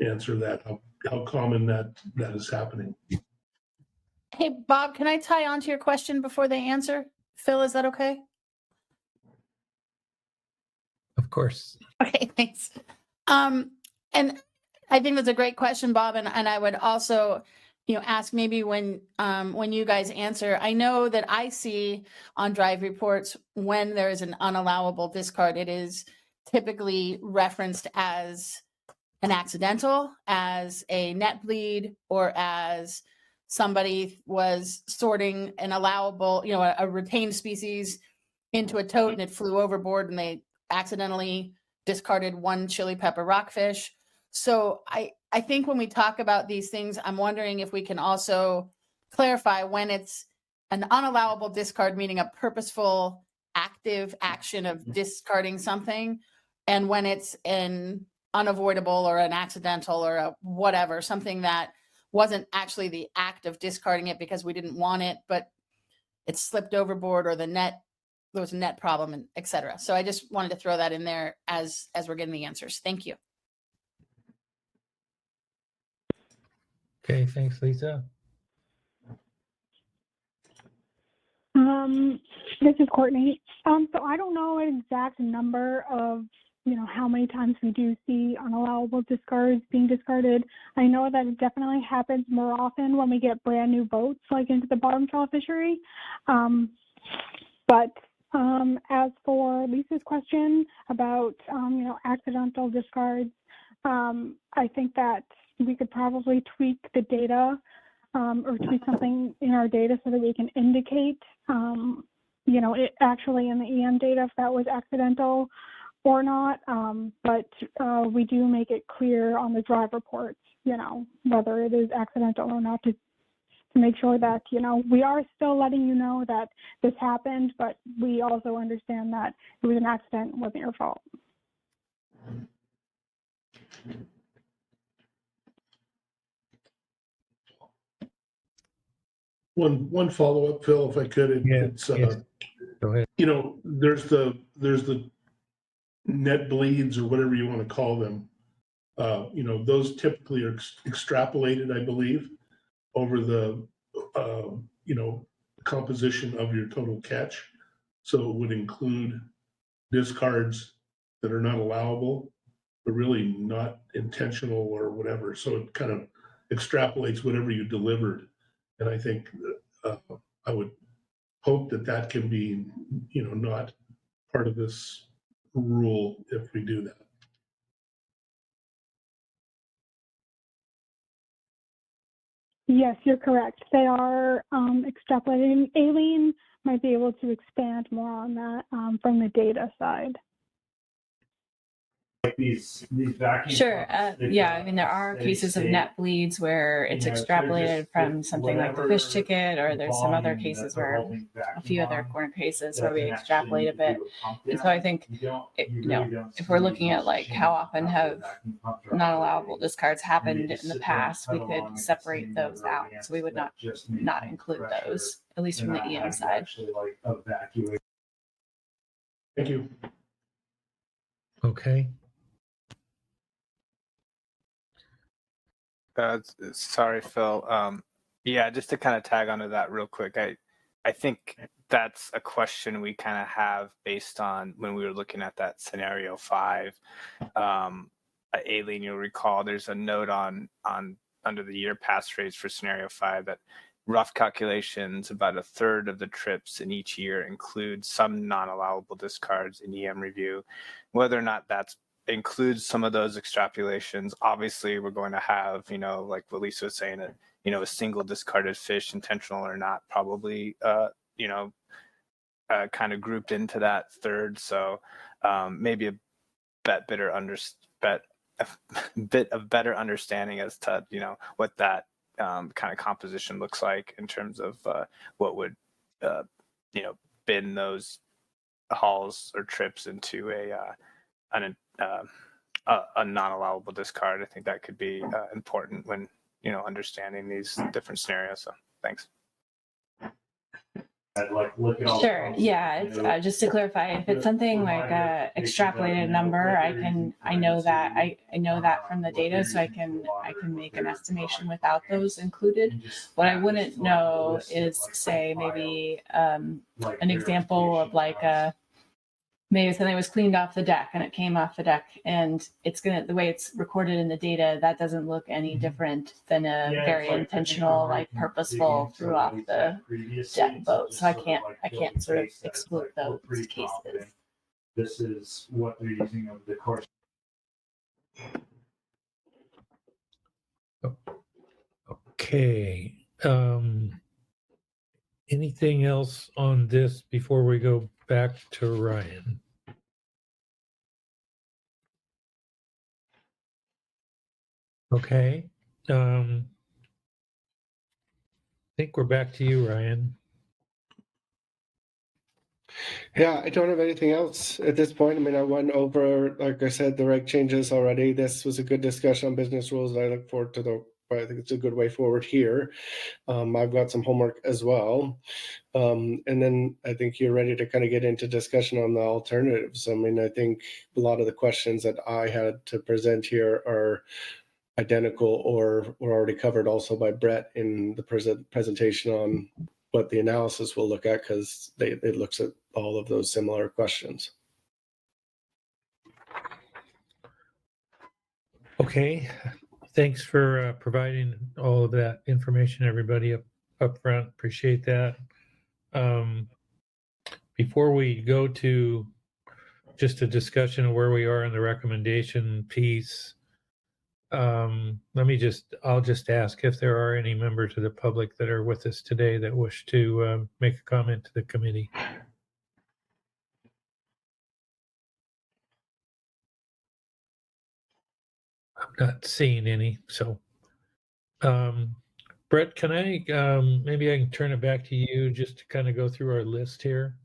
answer that, how common that is happening. Hey, Bob, can I tie on to your question before they answer? Phil, is that okay? Of course. Okay, thanks. And I think that's a great question, Bob. And I would also, ask maybe when you guys answer. I know that I see on drive reports when there is an unallowable discard, it is typically referenced as an accidental, as a net bleed, or as somebody was sorting an allowable, a retained species into a tote and it flew overboard and they accidentally discarded 1 chili pepper rockfish. So I think when we talk about these things, I'm wondering if we can also clarify when it's an unallowable discard, meaning a purposeful active action of discarding something, and when it's an unavoidable or an accidental or a whatever, something that wasn't actually the act of discarding it because we didn't want it, but it slipped overboard, or there was a net problem, and et cetera. So I just wanted to throw that in there as we're getting the answers. Thank you. Okay, thanks, Lisa. This is Courtney. So I don't know an exact number of, how many times we do see unallowable discards being discarded. I know that it definitely happens more often when we get brand new boats, like into the bottom trawl fishery. But as for Lisa's question about, accidental discards, I think that we could probably tweak the data or tweak something in our data so that we can indicate, it actually in the EM data if that was accidental or not. But we do make it clear on the drive reports, whether it is accidental or not, to make sure that, we are still letting you know that this happened, but we also understand that it was an accident, it wasn't your fault. One follow-up, Phil, if I could. Yes. Go ahead. There's the net bleeds, or whatever you want to call them. Those typically are extrapolated, I believe, over the composition of your total catch. So it would include discards that are not allowable, but really not intentional or whatever. So it kind of extrapolates whatever you delivered. And I think I would hope that can be, not part of this rule if we do that. Yes, you're correct. They are extrapolating. Aileen might be able to expand more on that from the data side. These vacuum Sure. pumps, Yeah, I mean, there are cases of net bleeds where it's extrapolated from something like the fish ticket, or there's some other cases where a few other corner cases where we extrapolate a bit. And so I think, if we're looking at like how often have non-allowable discards happened in the past, we could separate those out. So we would not include those, at least from the EM side. Thank you. Okay. Sorry, Phil. Yeah, just to kind of tag onto that real quick, I think that's a question we kind of have based on when we were looking at that scenario 5. Aileen, you'll recall there's a note on under the year pass rates for scenario 5 that rough calculations, about a third of the trips in each year include some non-allowable discards in EM review. Whether or not that's includes some of those extrapolations, obviously we're going to have, like what Lisa was saying, a single discarded fish, intentional or not, probably, kind of grouped into that third. So maybe a bit of better understanding as to, what that kind of composition looks like in terms of what would, bin those hauls or trips into a non-allowable discard. I think that could be important when, understanding these different scenarios. So thanks. Sure. Yeah. It's, just to clarify, if it's something like a extrapolated number, I know that from the data, so I can make an estimation without those included. What I wouldn't know is, say, maybe an example of like maybe something was cleaned off the deck and it came off the deck, and the way it's recorded in the data, that doesn't look any different than a very intentional, like purposeful threw off the deck boat. So I can't sort of exclude those cases. This is what they're using over the course. Okay. Anything else on this before we go back to Ryan? Okay. I think we're back to you, Ryan. Yeah, I don't have anything else at this point. I mean, I went over, like I said, the reg changes already. This was a good discussion on business rules. I look forward to I think it's a good way forward here. I've got some homework as well. And then I think you're ready to kind of get into discussion on the alternatives. I mean, I think a lot of the questions that I had to present here are identical or were already covered also by Brett in the presentation on what the analysis will look at, because it looks at all of those similar questions. Okay. Thanks for providing all of that information, everybody up front. Appreciate that. Before we go to just a discussion of where we are in the recommendation piece, I'll just ask if there are any members of the public that are with us today that wish to make a comment to the committee. I'm not seeing any, so Brett, can I maybe I can turn it back to you just to kind of go through our list here.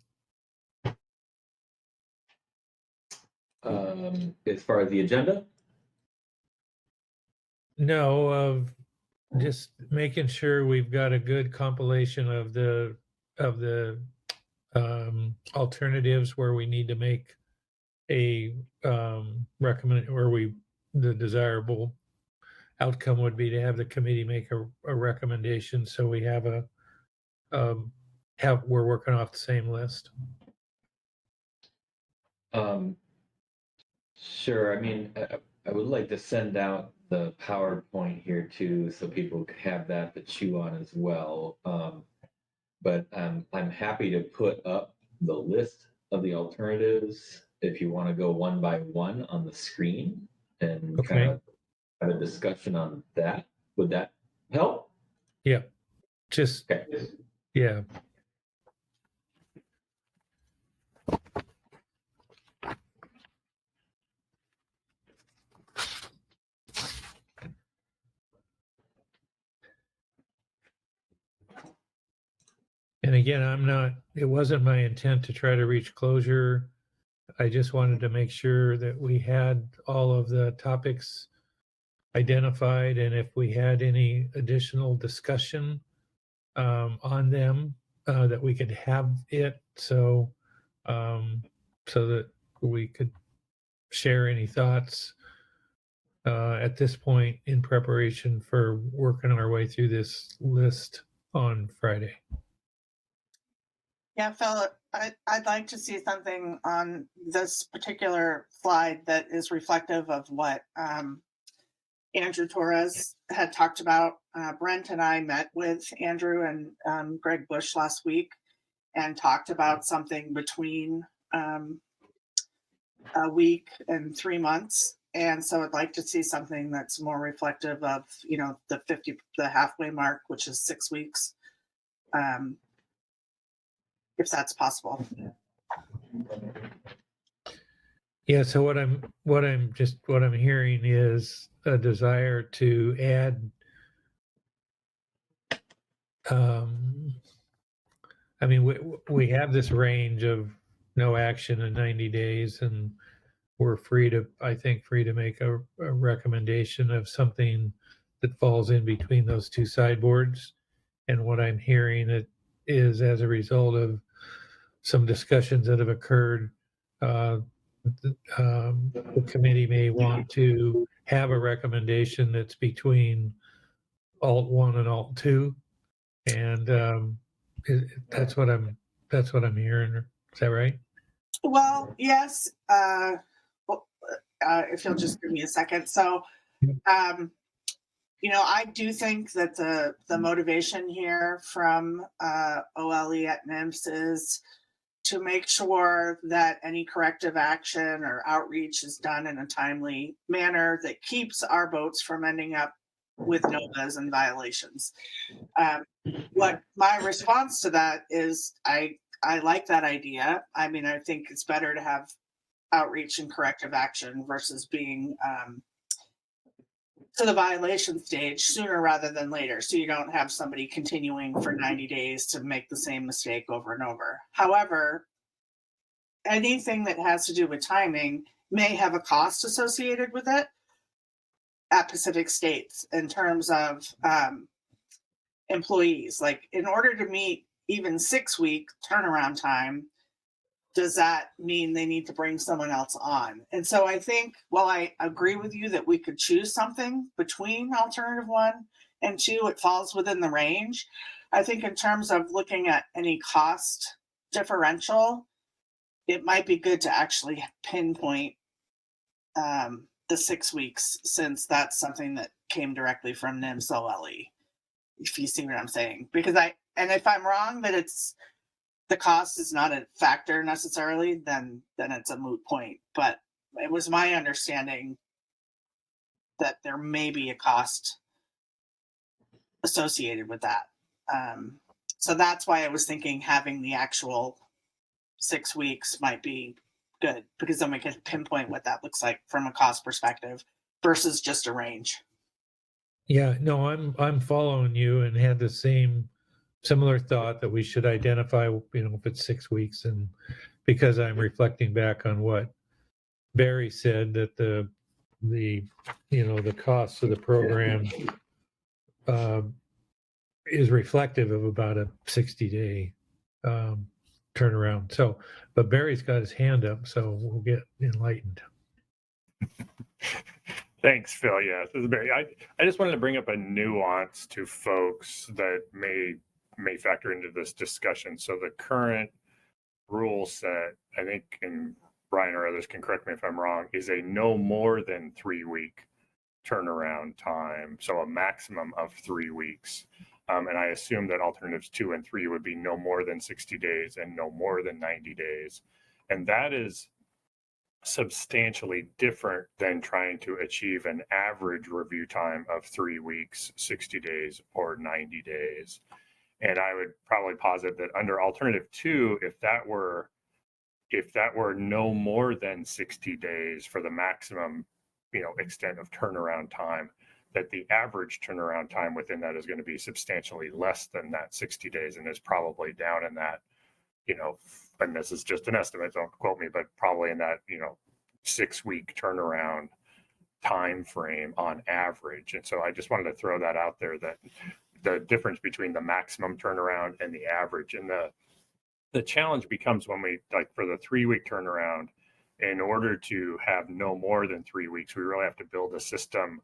As far as the agenda? No, of just making sure we've got a good compilation of the alternatives where we need to make a recommend, or the desirable outcome would be to have the committee make a recommendation, so we have we're working off the same list. Sure. I mean, I would like to send out the PowerPoint here too, so people can have that to chew on as well. But I'm happy to put up the list of the alternatives if you want to go one by one on the screen and kind of have a discussion on that. Would that help? Yeah. Just okay. Yeah. And again, it wasn't my intent to try to reach closure. I just wanted to make sure that we had all of the topics identified, and if we had any additional discussion on them, that we could have it so that we could share any thoughts at this point in preparation for working our way through this list on Friday. Yeah, Phil, I'd like to see something on this particular slide that is reflective of what Andrew Torres had talked about. Brent and I met with Andrew and Greg Bush last week and talked about something between a week and 3 months. And so I'd like to see something that's more reflective of, the halfway mark, which is 6 weeks, if that's possible. Yeah, so what I'm hearing is a desire to add I mean, we have this range of no action in 90 days, and we're I think, free to make a recommendation of something that falls in between those two sideboards. And what I'm hearing is as a result of some discussions that have occurred, the committee may want to have a recommendation that's between alt 1 and alt 2. And that's what I'm hearing. Is that right? Well, yes. If you'll just give me a second. So, I do think that the motivation here from OLE at NIMS is to make sure that any corrective action or outreach is done in a timely manner that keeps our boats from ending up with NOVAs and violations. What my response to that is, I like that idea. I mean, I think it's better to have outreach and corrective action versus being to the violation stage sooner rather than later, so you don't have somebody continuing for 90 days to make the same mistake over and over. However, anything that has to do with timing may have a cost associated with it at Pacific States in terms of employees. Like, in order to meet even 6-week turnaround time, does that mean they need to bring someone else on? And so I think, while I agree with you that we could choose something between alternative 1 and 2, it falls within the range. I think in terms of looking at any cost differential, it might be good to actually pinpoint the 6 weeks, since that's something that came directly from NIMS OLE, if you see what I'm saying. Because if I'm wrong that the cost is not a factor necessarily, then it's a moot point. But it was my understanding that there may be a cost associated with that. So that's why I was thinking having the actual 6 weeks might be good, because then we can pinpoint what that looks like from a cost perspective versus just a range. Yeah, no, I'm following you, and had the similar thought that we should identify, if it's 6 weeks, and because I'm reflecting back on what Barry said, that the cost of the program is reflective of about a 60-day turnaround. So, but Barry's got his hand up, so we'll get enlightened. Thanks, Phil. Yeah, this is Barry. I just wanted to bring up a nuance to folks that may factor into this discussion. So the current rule set, I think, and Brian or others can correct me if I'm wrong, is a no more than 3-week turnaround time. So a maximum of 3 weeks. And I assume that alternatives 2 and 3 would be no more than 60 days and no more than 90 days. And that is substantially different than trying to achieve an average review time of 3 weeks, 60 days, or 90 days. And I would probably posit that under alternative 2, if that were no more than 60 days for the maximum, extent of turnaround time, that the average turnaround time within that is going to be substantially less than that 60 days, and is probably down in that, and this is just an estimate, don't quote me, but probably in that, 6-week turnaround time frame on average. And so I just wanted to throw that out there, that the difference between the maximum turnaround and the average, and the challenge becomes when we, like, for the 3-week turnaround, in order to have no more than 3 weeks, we really have to build a system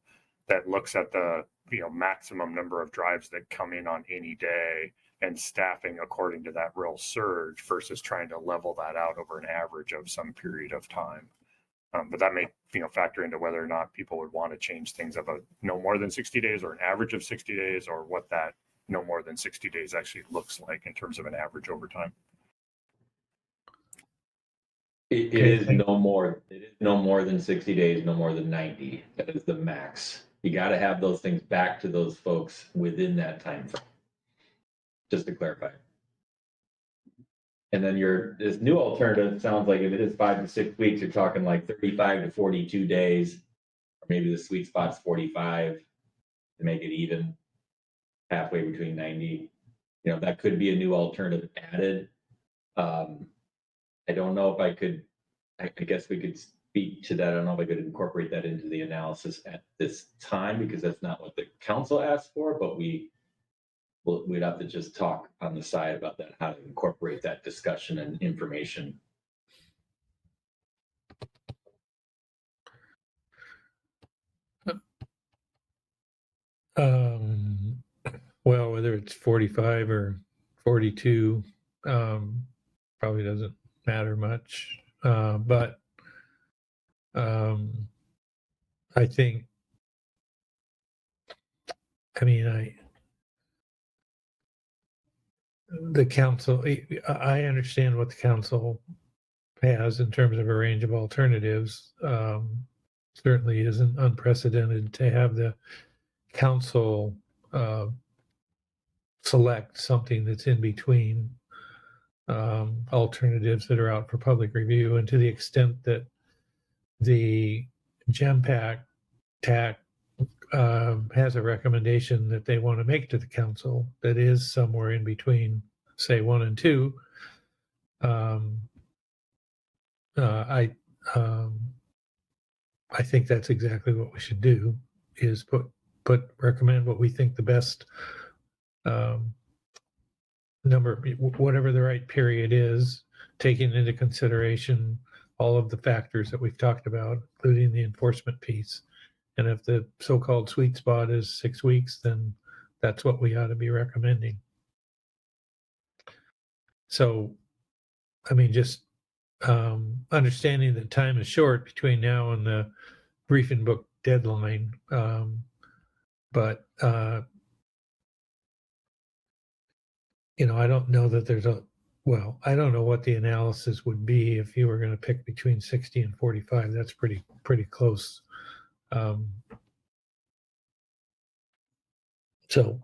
that looks at the maximum number of drives that come in on any day and staffing according to that real surge, versus trying to level that out over an average of some period of time. But that may factor into whether or not people would want to change things of a no more than 60 days or an average of 60 days, or what that no more than 60 days actually looks like in terms of an average over time. It is no more. It is no more than 60 days, no more than 90. That is the max. You got to have those things back to those folks within that time frame. Just to clarify. And then this new alternative sounds like if it is 5 to 6 weeks, you're talking like 35 to 42 days, or maybe the sweet spot's 45 to make it even, halfway between 90. That could be a new alternative added. I don't know if I could, I guess we could speak to that. I don't know if I could incorporate that into the analysis at this time, because that's not what the council asked for, but we'd have to just talk on the side about that, how to incorporate that discussion and information. Well, whether it's 45 or 42, probably doesn't matter much. But I think, the council, I understand what the council has in terms of a range of alternatives. Certainly isn't unprecedented to have the council select something that's in between alternatives that are out for public review. And to the extent that the GEMPAC TAC has a recommendation that they want to make to the council that is somewhere in between, say, 1 and 2, I think that's exactly what we should do, is recommend what we think the best number, whatever the right period is, taking into consideration all of the factors that we've talked about, including the enforcement piece. And if the so-called sweet spot is 6 weeks, then that's what we ought to be recommending. So, just understanding that time is short between now and the briefing book deadline. But I don't know that there's I don't know what the analysis would be if you were going to pick between 60 and 45. That's pretty close. So,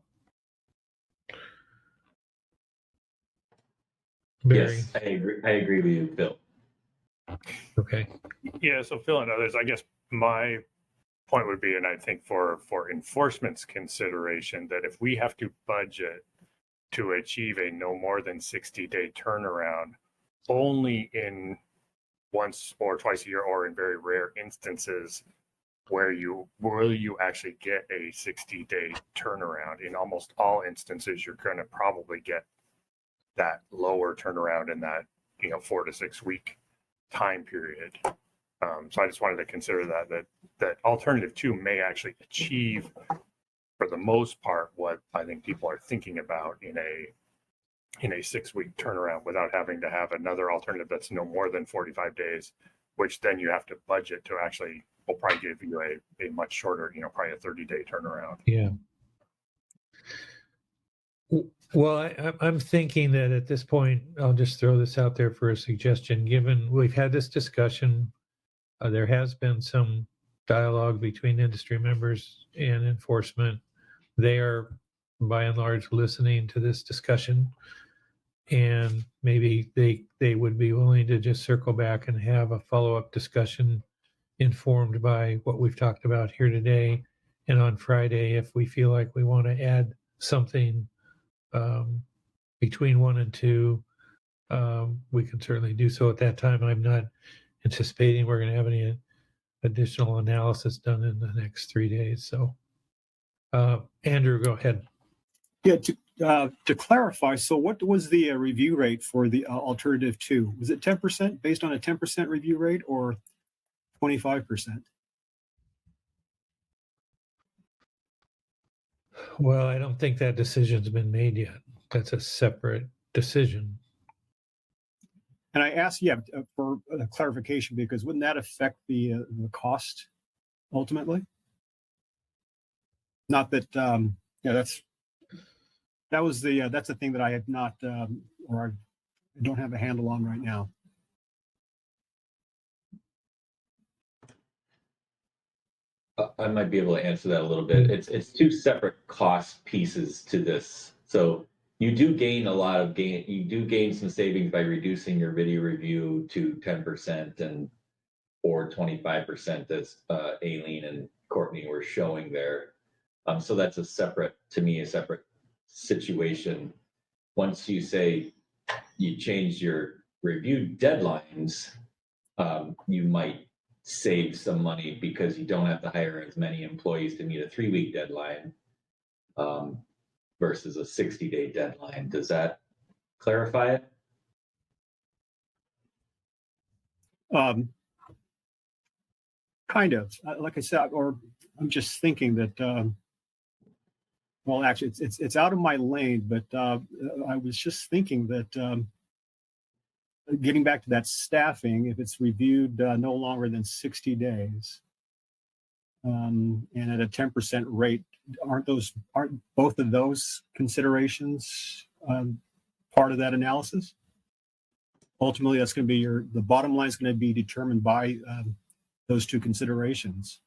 Barry. Yes, I agree with you, Bill. Okay. Yeah, so Phil and others, I guess my point would be, and I think for enforcement's consideration, that if we have to budget to achieve a no more than 60-day turnaround only in once or twice a year, or in very rare instances where you actually get a 60-day turnaround. In almost all instances, you're going to probably get that lower turnaround in that 4 to 6 week time period. So I just wanted to consider that alternative 2 may actually achieve, for the most part, what I think people are thinking about in a 6 week turnaround, without having to have another alternative that's no more than 45 days, which then you have to budget to actually will probably give you a much shorter, probably a 30-day turnaround. Yeah. Well, I'm thinking that at this point, I'll just throw this out there for a suggestion. Given we've had this discussion, there has been some dialogue between industry members and enforcement. They are, by and large, listening to this discussion, and maybe they would be willing to just circle back and have a follow-up discussion informed by what we've talked about here today. And on Friday, if we feel like we want to add something between 1 and 2, we can certainly do so at that time. I'm not anticipating we're going to have any additional analysis done in the next 3 days. So, Andrew, go ahead. Yeah, to clarify, so what was the review rate for the alternative 2? Was it 10%, based on a 10% review rate, or 25%? Well, I don't think that decision's been made yet. That's a separate decision. And I asked, for a clarification, because wouldn't that affect the cost ultimately? Not that, that's the thing that I had not, or I don't have a handle on right now. I might be able to answer that a little bit. It's two separate cost pieces to this. So you do gain you do gain some savings by reducing your video review to 10% or 25%, as Aileen and Courtney were showing there. So that's a separate situation. Once you say you change your review deadlines, you might save some money because you don't have to hire as many employees to meet a 3-week deadline versus a 60-day deadline. Does that clarify it? Kind of. Like I said, or I'm just thinking that. Well, actually, it's out of my lane, but I was just thinking that. Getting back to that staffing, if it's reviewed no longer than 60 days, and at a 10% rate, aren't both of those considerations part of that analysis? Ultimately, that's going to be the bottom line is going to be determined by those two considerations.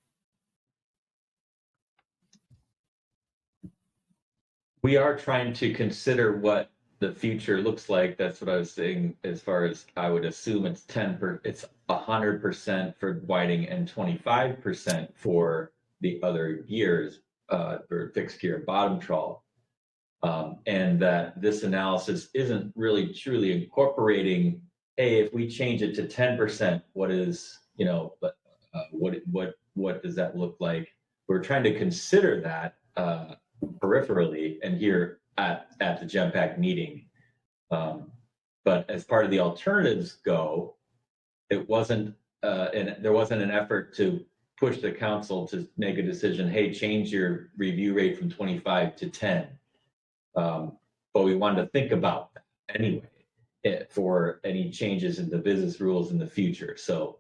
We are trying to consider what the future looks like. That's what I was saying. As far as I would assume, it's 100% for Whiting and 25% for the other years for fixed gear bottom trawl, and that this analysis isn't really truly incorporating. Hey, if we change it to 10%, what is what does that look like? We're trying to consider that peripherally and here at the GEMPAC meeting. But as part of the alternatives it wasn't, and there wasn't an effort to push the council to make a decision, hey, change your review rate from 25 to 10. But we wanted to think about that anyway for any changes in the business rules in the future. So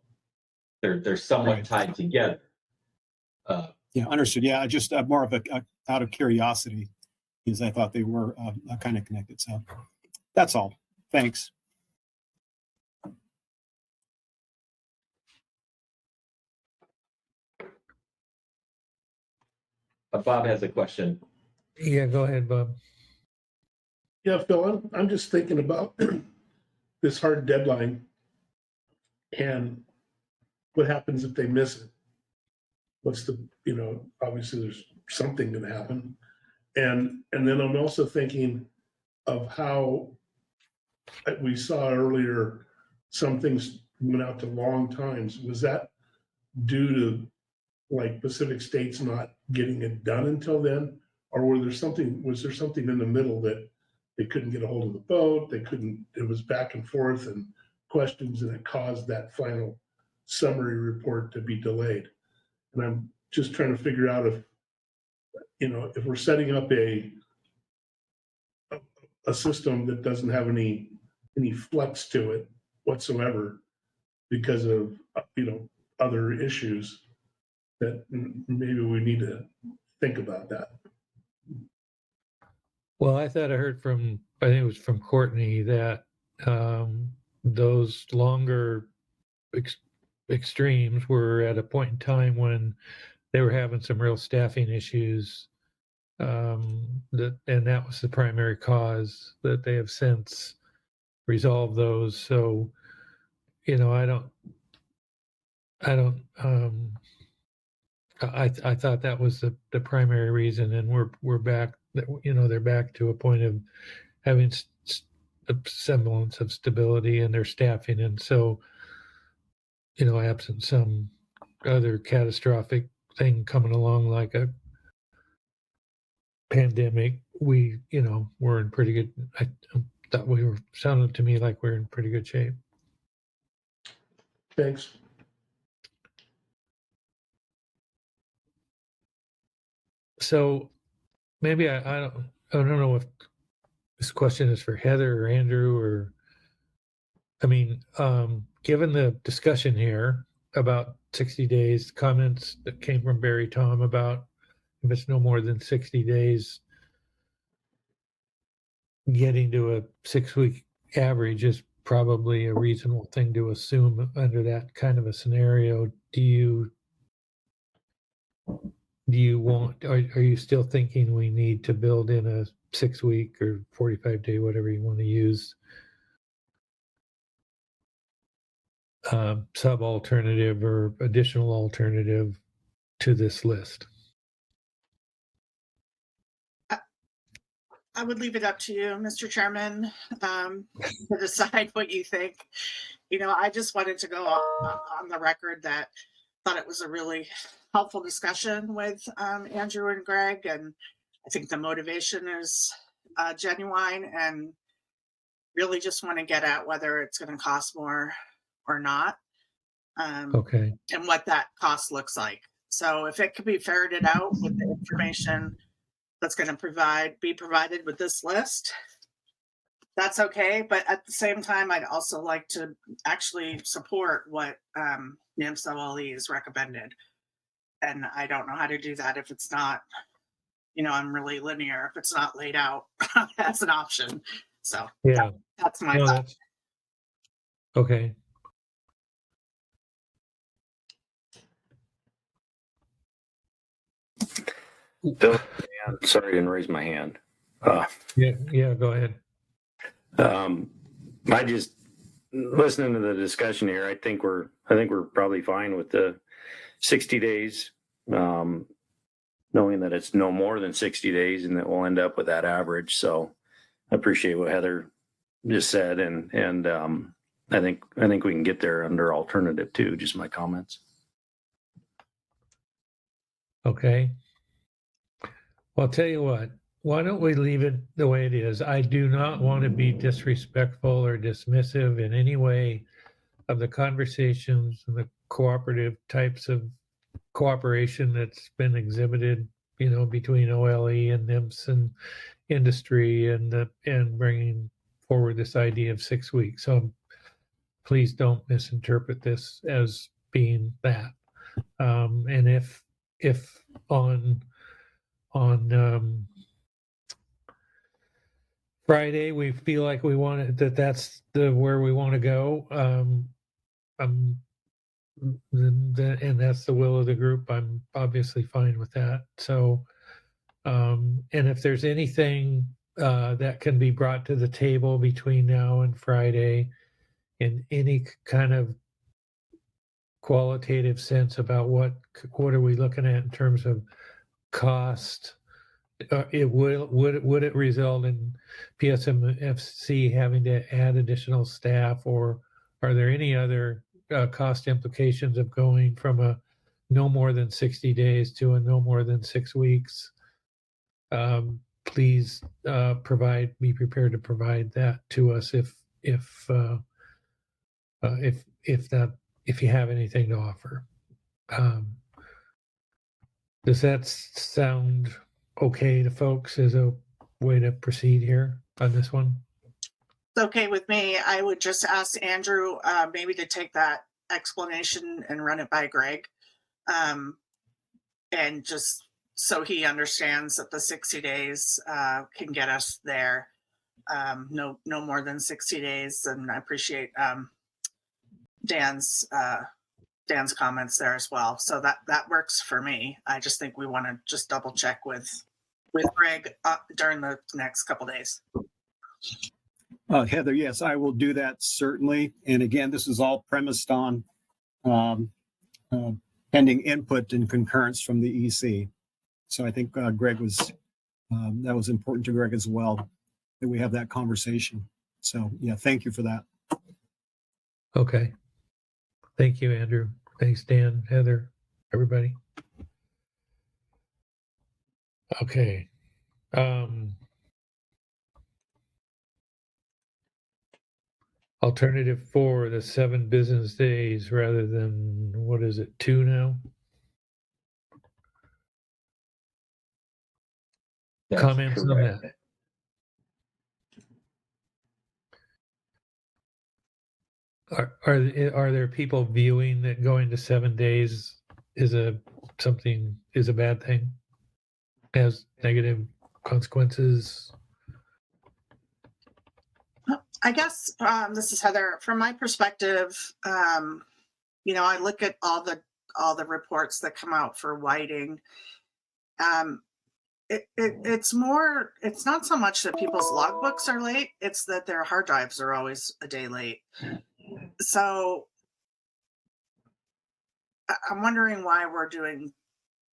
they're somewhat tied together. Understood. Yeah, just more of out of curiosity, because I thought they were kind of connected. So that's all. Thanks. Bob has a question. Yeah, go ahead, Bob. Yeah, Phil, I'm just thinking about this hard deadline and what happens if they miss it. What's obviously there's something going to happen. And then I'm also thinking of how we saw earlier, some things went out to long times. Was that due to like Pacific States not getting it done until then? Or was there something in the middle that they couldn't get a hold of the boat? It was back and forth and questions, and it caused that final summary report to be delayed. And I'm just trying to figure out if we're setting up a system that doesn't have any flex to it whatsoever because of other issues, that maybe we need to think about that. Well, I thought I heard I think it was from Courtney, that those longer extremes were at a point in time when they were having some real staffing issues. And that was the primary cause. That they have since resolved those. So, I thought that was the primary reason, and we're back. They're back to a point of having a semblance of stability in their staffing, and so, absent some other catastrophic thing coming along like a pandemic, we're in pretty good. I thought sounded to me like we're in pretty good shape. Thanks. So maybe I don't know if this question is for Heather or Andrew or I mean, given the discussion here about 60 days, comments that came from Barry Tom about if it's no more than 60 days, getting to a 6-week average is probably a reasonable thing to assume under that kind of a scenario. Do you want, are you still thinking we need to build in a 6-week or 45-day, whatever you want to use, sub alternative or additional alternative to this list? I would leave it up to you, Mr. Chairman, to decide what you think. You know, I just wanted to go on the record that thought it was a really helpful discussion with Andrew and Greg, and I think the motivation is genuine, and really just want to get at whether it's going to cost more or not, Okay. and what that cost looks like. So if it could be ferreted out with the information that's going to be provided with this list, that's okay. But at the same time, I'd also like to actually support what NIMS OLE is recommended. And I don't know how to do that if it's not, you know, I'm really linear, if it's not laid out as an option. So yeah, that's my thought. Okay. Bill, sorry, I didn't raise my hand. Yeah, go ahead. I just listening to the discussion here. I think we're probably fine with the 60 days, knowing that it's no more than 60 days, and that we'll end up with that average. So I appreciate what Heather just said, and I think we can get there under alternative too. Just my comments. Okay. Well, I'll tell you what, why don't we leave it the way it is? I do not want to be disrespectful or dismissive in any way of the conversations and the cooperative types of cooperation that's been exhibited, you know, between OLE and NIMS and industry and bringing forward this idea of 6 weeks. So please don't misinterpret this as being that. And if on Friday we feel like we want it, that's where we want to go, and that's the will of the group, I'm obviously fine with that. So and if there's anything that can be brought to the table between now and Friday in any kind of qualitative sense about what are we looking at in terms of cost, would it result in PSMFC having to add additional staff, or are there any other cost implications of going from a no more than 60 days to a no more than 6 weeks? Please be prepared to provide that to us if you have anything to offer. Does that sound okay to folks as a way to proceed here on this one? It's okay with me. I would just ask Andrew maybe to take that explanation and run it by Greg, and just so he understands that the 60 days can get us there. No more than 60 days. And I appreciate Dan's comments there as well. So that works for me. I just think we want to just double check with Greg during the next couple days. Heather, yes, I will do that certainly. And again, this is all premised on pending input and concurrence from the EC. So I think Greg was that was important to Greg as well, that we have that conversation. So yeah, thank you for that. Okay. Thank you, Andrew. Thanks, Dan, Heather, everybody. Okay. Alternative 4, the 7 business days rather than, what is it, 2 now? That's Comments correct. on that? Are there people viewing that going to 7 days is a bad thing? Has negative consequences? I guess this is Heather. From my perspective, I look at all the reports that come out for whiting. It's not so much that people's logbooks are late, it's that their hard drives are always a day late. So I'm wondering why we're doing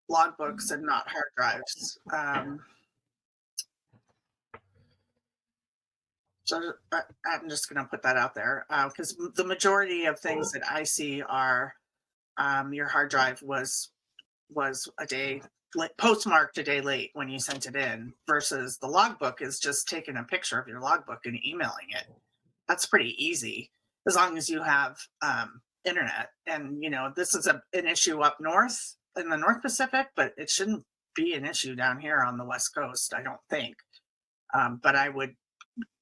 logbooks and not hard drives. So I'm just going to put that out there because the majority of things that I see are your hard drive was a day postmarked a day late when you sent it in, versus the logbook is just taking a picture of your logbook and emailing it. That's pretty easy as long as you have internet. And this is an issue up north in the North Pacific, but it shouldn't be an issue down here on the West Coast, I don't think. But I would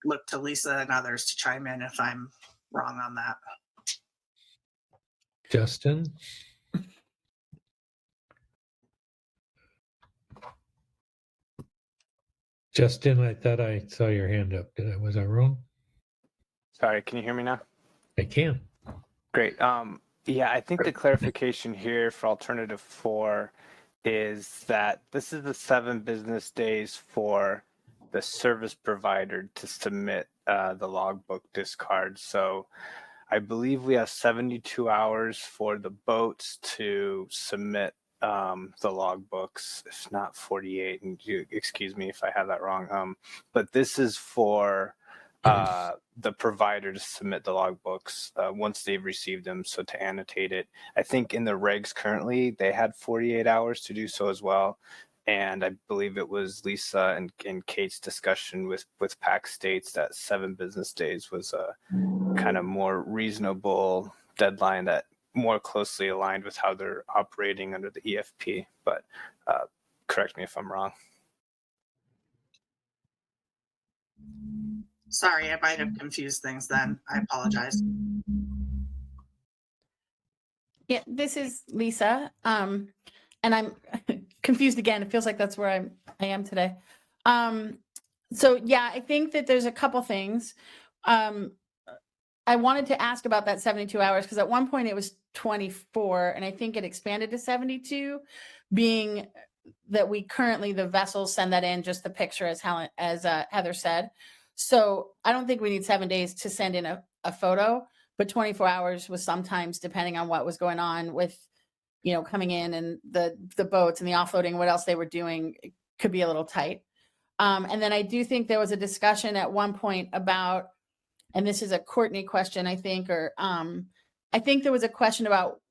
look to Lisa and others to chime in if I'm wrong on that. Justin? Justin, I thought I saw your hand up. Was I wrong? Sorry, can you hear me now? I can. Great. Yeah, I think the clarification here for alternative 4 is that this is the 7 business days for the service provider to submit the logbook discard. So I believe we have 72 hours for the boats to submit the logbooks, if not 48. And you excuse me if I have that wrong. But this is for the provider to submit the logbooks once they've received them. So to annotate it, I think in the regs currently they had 48 hours to do so as well. And I believe it was Lisa and Kate's discussion with PAC states that 7 business days was a kind of more reasonable deadline that more closely aligned with how they're operating under the EFP. But correct me if I'm wrong. Sorry, I might have confused things then. I apologize. Yeah, this is Lisa. And I'm confused again. It feels like that's where I am today. So yeah, I think that there's a couple things. I wanted to ask about that 72 hours because at one point it was 24 and I think it expanded to 72, being that we currently, the vessels send that in just the picture as Heather said. So I don't think we need 7 days to send in a photo, but 24 hours was sometimes, depending on what was going on with, coming in and the boats and the offloading, what else they were doing, it could be a little tight. And then I do think there was a discussion at one point about, and this is a Courtney question, I think, or I think there was a question about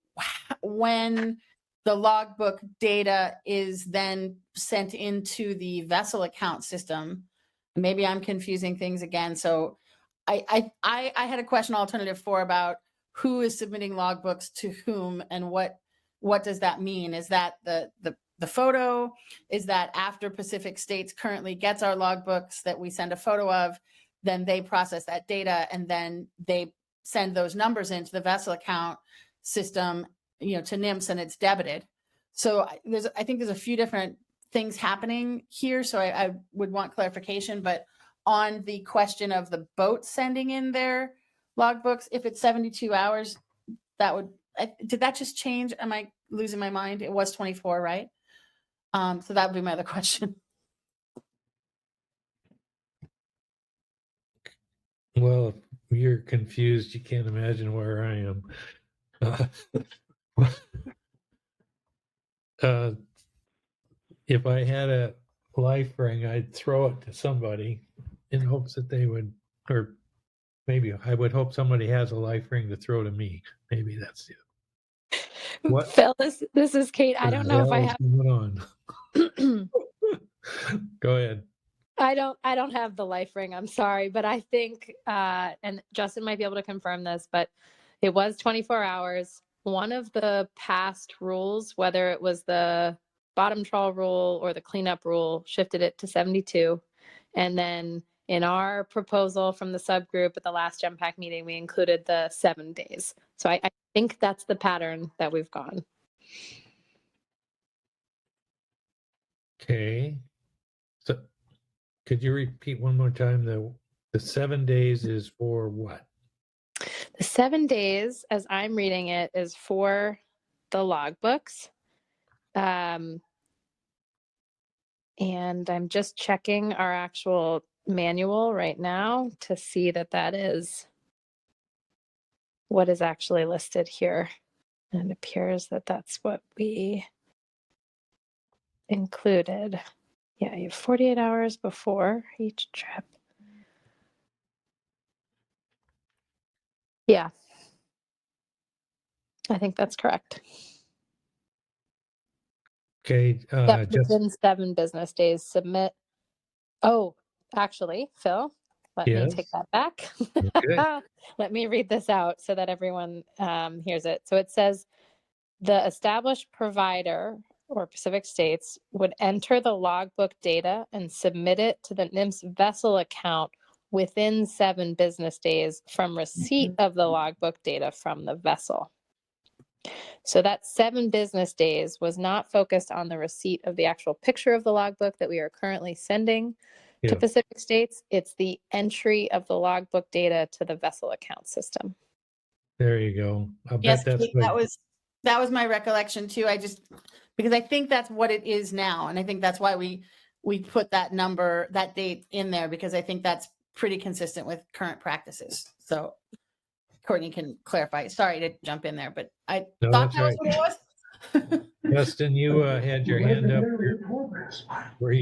when the logbook data is then sent into the vessel account system. Maybe I'm confusing things again. So I had a question alternative 4 about who is submitting logbooks to whom and what does that mean? Is that the photo? Is that after Pacific States currently gets our logbooks that we send a photo of, then they process that data and then they send those numbers into the vessel account system, to NIMS, and it's debited. So I think there's a few different things happening here. So I would want clarification, but on the question of the boat sending in their logbooks, if it's 72 hours, did that just change? Am I losing my mind? It was 24, right? So that would be my other question. Well, if you're confused, you can't imagine where I am. If I had a life ring, I'd throw it to somebody in hopes that they would, or maybe I would hope somebody has a life ring to throw to me. Maybe that's it. What? Phil, this is Kate. I don't know if I have. Go ahead. I don't have the life ring. I'm sorry, but I think, and Justin might be able to confirm this, but it was 24 hours. One of the past rules, whether it was the bottom trawl rule or the cleanup rule, shifted it to 72. And then in our proposal from the subgroup at the last GEMPAC meeting, we included the 7 days. So I think that's the pattern that we've gone. Okay. So could you repeat one more time? The 7 days is for what? The 7 days, as I'm reading it, is for the logbooks. And I'm just checking our actual manual right now to see that that is what is actually listed here. And it appears that that's what we included. Yeah, you have 48 hours before each trip. Yeah, I think that's correct. Okay. Yep, Just within 7 business days, submit. Oh, actually, Phil, let me take yes. that back. Okay. Let me read this out so that everyone hears it. So it says, the established provider or Pacific States would enter the logbook data and submit it to the NIMS vessel account within 7 business days from receipt of the logbook data from the vessel. So that 7 business days was not focused on the receipt of the actual picture of the logbook that we are currently sending to Pacific States. It's the entry of the logbook data to the vessel account system. There you go. I Yes, bet that's Kate, what, that was my recollection too. Because I think that's what it is now. And I think that's why we put that number, that date in there, because I think that's pretty consistent with current practices. So Courtney can clarify. Sorry to jump in there, but I No, thought that's that was right. what it was. Justin, you had your hand up. Were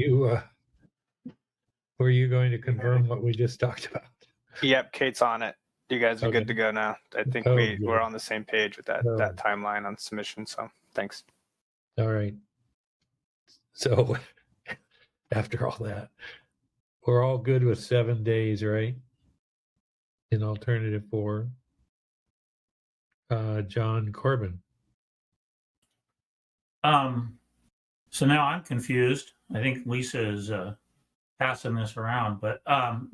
you going to confirm what we just talked about? Yep, Kate's on it. You guys are Okay. good to go now. I think Oh, we're good. on the same page with that Oh. that timeline on submission. So thanks. All right. So after all that, we're all good with 7 days, right? In alternative 4. John Corbin. So now I'm confused. I think Lisa is passing this around, but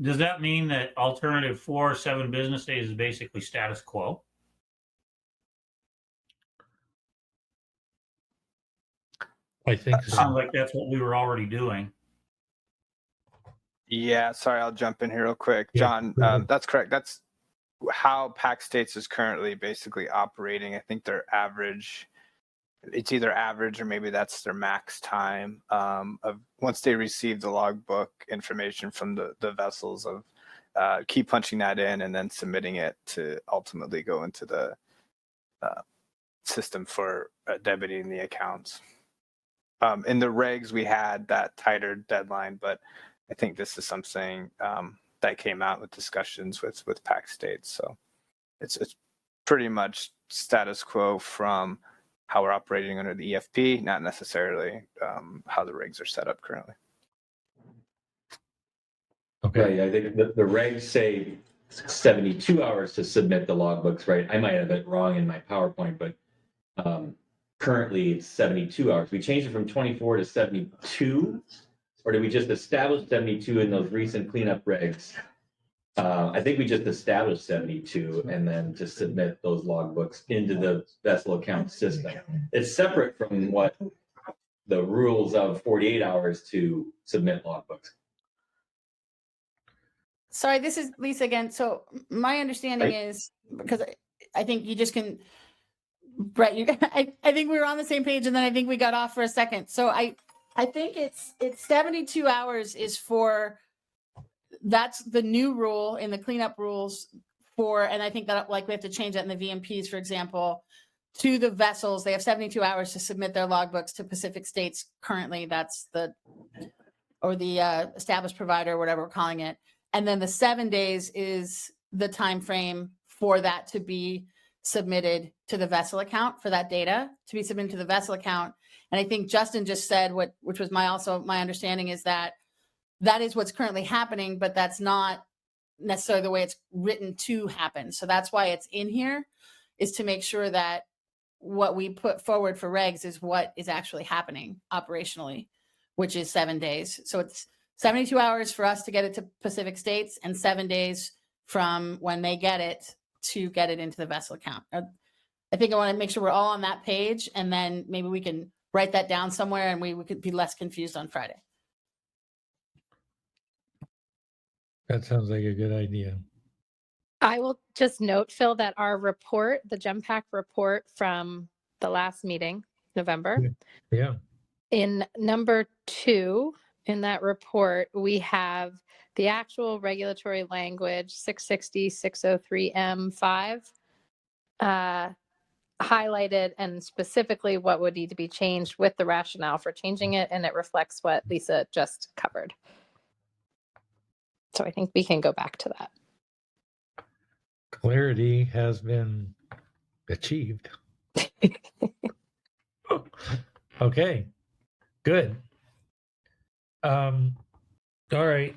does that mean that alternative 4, 7 business days is basically status quo? I think It so. sounds like that's what we were already doing. Yeah, sorry, I'll jump in here real quick. Yeah, John, go ahead. that's correct. That's how PAC States is currently basically operating. I think their average, it's either average or maybe that's their max time of once they receive the logbook information from the vessels of keep punching that in and then submitting it to ultimately go into the system for debiting the accounts. In the regs, we had that tighter deadline, but I think this is something that came out with discussions with PAC States. So it's pretty much status quo from how we're operating under the EFP, not necessarily how the regs are set up currently. Okay. Right, I think the regs say 72 hours to submit the logbooks, right? I might have it wrong in my PowerPoint, but currently it's 72 hours. We changed it from 24 to 72, or did we just establish 72 in those recent cleanup regs? I think we just established 72 and then to submit those logbooks into the vessel account system. It's separate from what the rules of 48 hours to submit logbooks. Sorry, this is Lisa again. So my understanding is, because I think you just can, Brett, I think we were on the same page and then I think we got off for a second. So I think it's 72 hours is for, that's the new rule in the cleanup rules for, and I think that like we have to change that in the VMPs, for example, to the vessels. They have 72 hours to submit their logbooks to Pacific States. Currently, that's the established provider, whatever we're calling it. And then the 7 days is the time frame for that to be submitted to the vessel account, for that data to be submitted to the vessel account. And I think Justin just said which was my understanding is that is what's currently happening, but that's not necessarily the way it's written to happen. So that's why it's in here, is to make sure that what we put forward for regs is what is actually happening operationally, which is 7 days. So it's 72 hours for us to get it to Pacific States and 7 days from when they get it to get it into the vessel account. I think I want to make sure we're all on that page, and then maybe we can write that down somewhere and we could be less confused on Friday. That sounds like a good idea. I will just note, Phil, that our report, the GEMPAC report from the last meeting, November, Yeah. in number 2 in that report, we have the actual regulatory language 660 603M5 highlighted, and specifically what would need to be changed with the rationale for changing it, and it reflects what Lisa just covered. So I think we can go back to that. Clarity has been achieved. Okay, good. All right.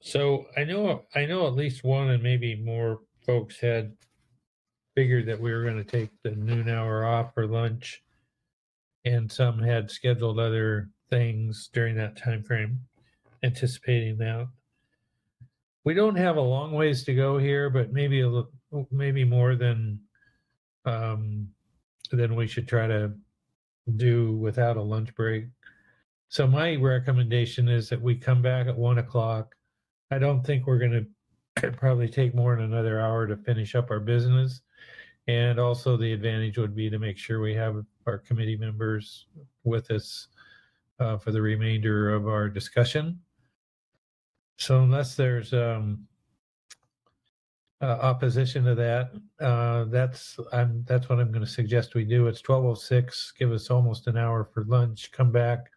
So I know at least one and maybe more folks had figured that we were going to take the noon hour off for lunch, and some had scheduled other things during that time frame, anticipating that. We don't have a long ways to go here, but maybe maybe more than we should try to do without a lunch break. So my recommendation is that we come back at 1 o'clock. I don't think we're going to probably take more than another hour to finish up our business. And also the advantage would be to make sure we have our committee members with us for the remainder of our discussion. So unless there's opposition to that, that's what I'm going to suggest we do. It's 12:06. Give us almost an hour for lunch. Come back.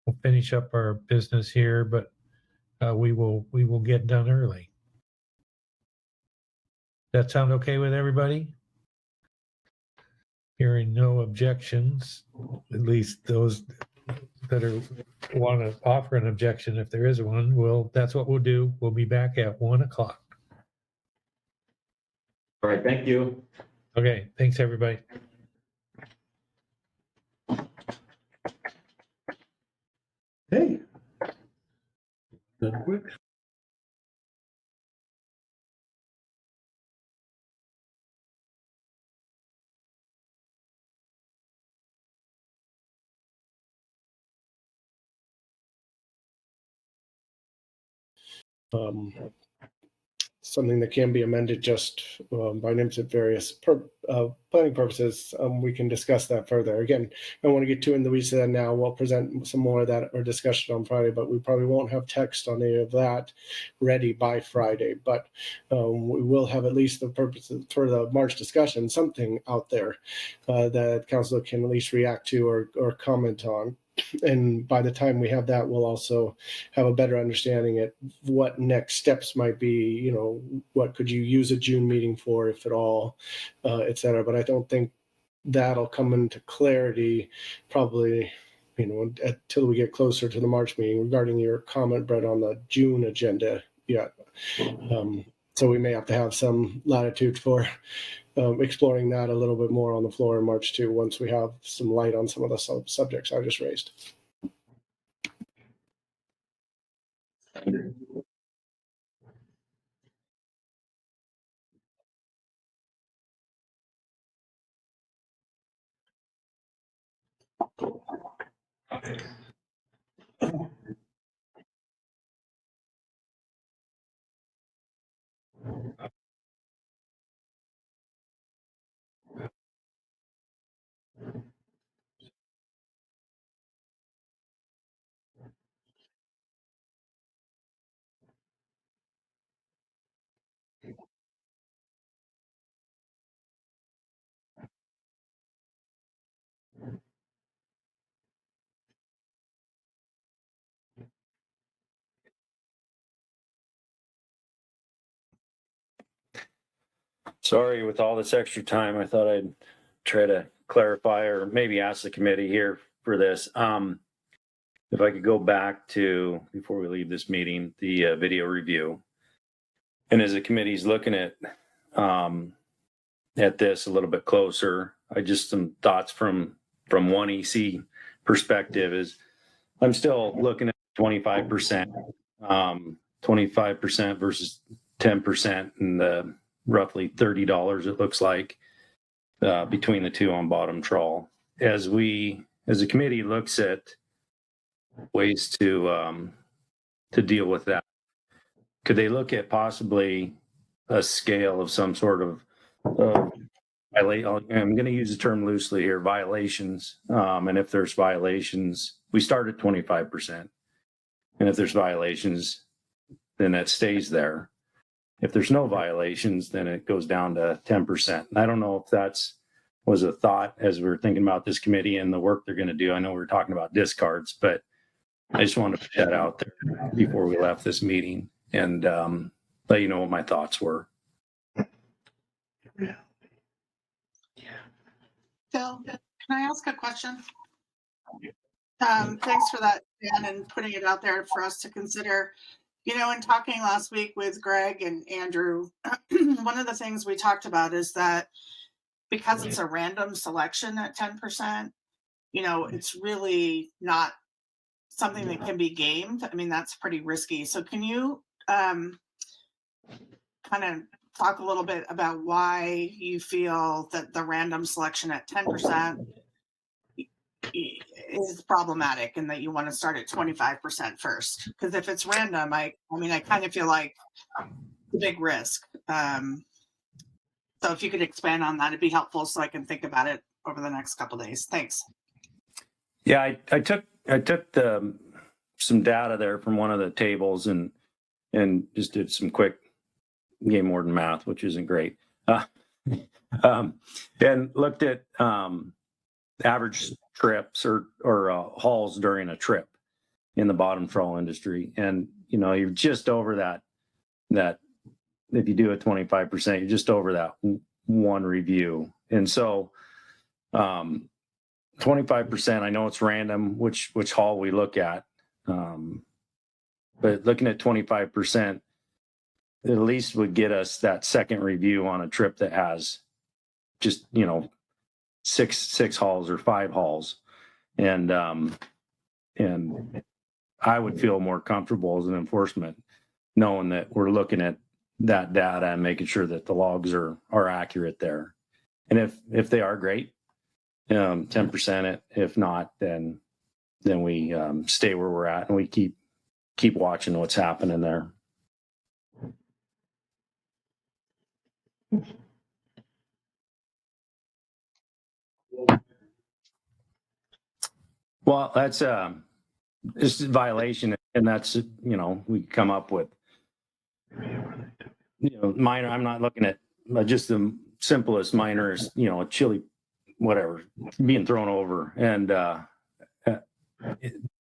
We'll finish up our business here, but we will get done early. That sound okay with everybody? Hearing no objections, at least those that want to offer an objection, if there is one, that's what we'll do. We'll be back at 1 o'clock. All right, thank you. Okay, thanks everybody. Hey. That quick. Something that can be amended just by names at various planning purposes. We can discuss that further. Again, I don't want to get too in the weeds of that now. We'll present some more of that or discussion on Friday, but we probably won't have text on any of that ready by Friday. But we will have at least the purpose for the March discussion, something out there that council can at least react to or comment on. And by the time we have that, we'll also have a better understanding at what next steps might be, what could you use a June meeting for, if at all, et cetera. But I don't think that'll come into clarity probably, until we get closer to the March meeting regarding your comment, Brett, on the June agenda yet. So we may have to have some latitude for exploring that a little bit more on the floor in March too, once we have some light on some of the subjects I just raised. Sorry, with all this extra time, I thought I'd try to clarify or maybe ask the committee here for this. If I could go back to, before we leave this meeting, the video review. And as the committee's looking at at this a little bit closer. I just some thoughts from one EC perspective is I'm still looking at 25%, 25% versus 10% and the roughly $30 it looks like between the two on bottom trawl. As a committee looks at ways to deal with that, could they look at possibly a scale of some sort of I'm going to use the term loosely here, violations. And if there's violations, we start at 25%. And if there's violations, then that stays there. If there's no violations, then it goes down to 10%. And I don't know if that's was a thought as we were thinking about this committee and the work they're going to do. I know we were talking about discards, but I just wanted to put that out there before we left this meeting and let you know what my thoughts were. Phil, can I ask a question? Thanks for that, Dan, and putting it out there for us to consider. You know, in talking last week with Greg and Andrew, one of the things we talked about is that because it's a random selection at 10%, you know, it's really not something that can be gamed. I mean, that's pretty risky. So can you kind of talk a little bit about why you feel that the random selection at 10% is problematic and that you want to start at 25% first? Because if it's random, I mean, I kind of feel like it's a big risk. So if you could expand on that, it'd be helpful so I can think about it over the next couple of days. Thanks. Yeah, I took some data there from one of the tables and just did some quick game more than math, which isn't great. And looked at average trips or hauls during a trip in the bottom trawl industry, and you know you're just over that. If you do a 25%, you're just over that one review, and so 25%. I know it's random which haul we look at, but looking at 25%. At least would get us that second review on a trip that has just, you know, six hauls or 5 hauls. And I would feel more comfortable as an enforcement knowing that we're looking at that data and making sure that the logs are accurate there. And if they are great, 10% it. If not, then we stay where we're at and we keep watching what's happening there. Well, that's it's a violation, and that's, you know, we come up with, you know, minor. I'm not looking at just the simplest minor is, you know, a chili, whatever, being thrown over and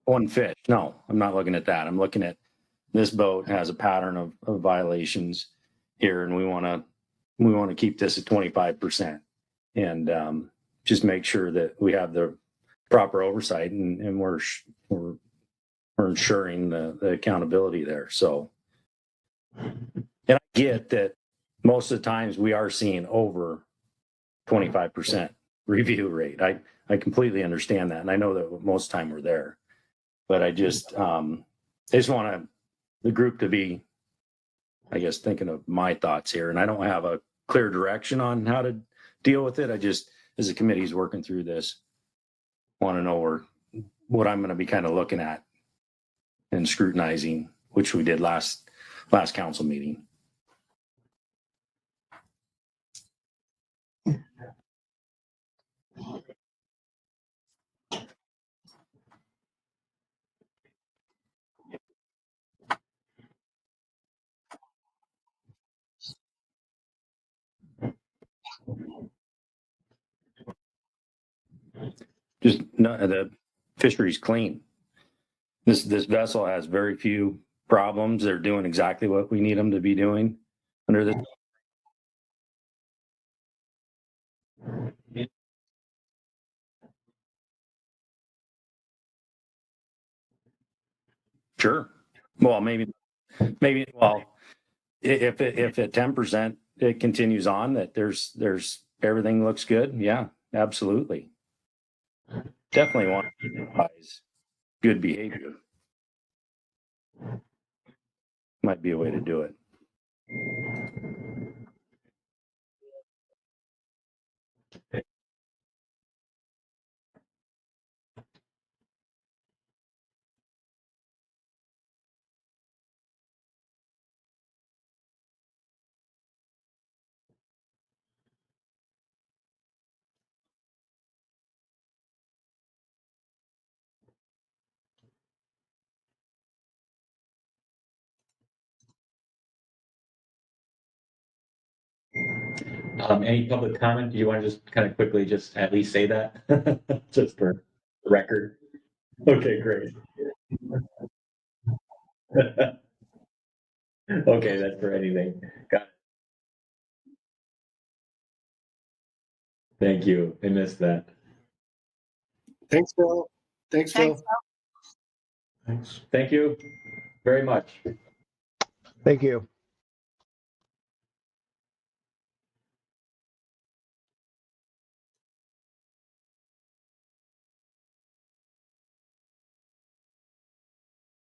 one fish. No, I'm not looking at that. I'm looking at this boat has a pattern of violations here, and we want to keep this at 25%, and just make sure that we have the proper oversight and we're ensuring the accountability there. So, and I get that most of the times we are seeing over 25% review rate. I completely understand that, and I know that most of the time we're there, but I just want the group to be, I guess, thinking of my thoughts here, and I don't have a clear direction on how to deal with it. I just, as the committee's working through this, want to know what I'm going to be kind of looking at and scrutinizing, which we did last council meeting. Just the fishery's clean. This vessel has very few problems. They're doing exactly what we need them to be doing under this. Sure. Well, maybe. Well, if at 10% it continues on, that there's everything looks good, yeah, absolutely. Definitely want to advise good behavior. Might be a way to do it. Any public comment? Do you want to just kind of quickly just at least say that? Just for the record? Okay, great. Okay, that's for anything. Got it. Thank you. I missed that. Thanks, Phil. Thanks, Phil. Thanks. Thank you very much. Thank you.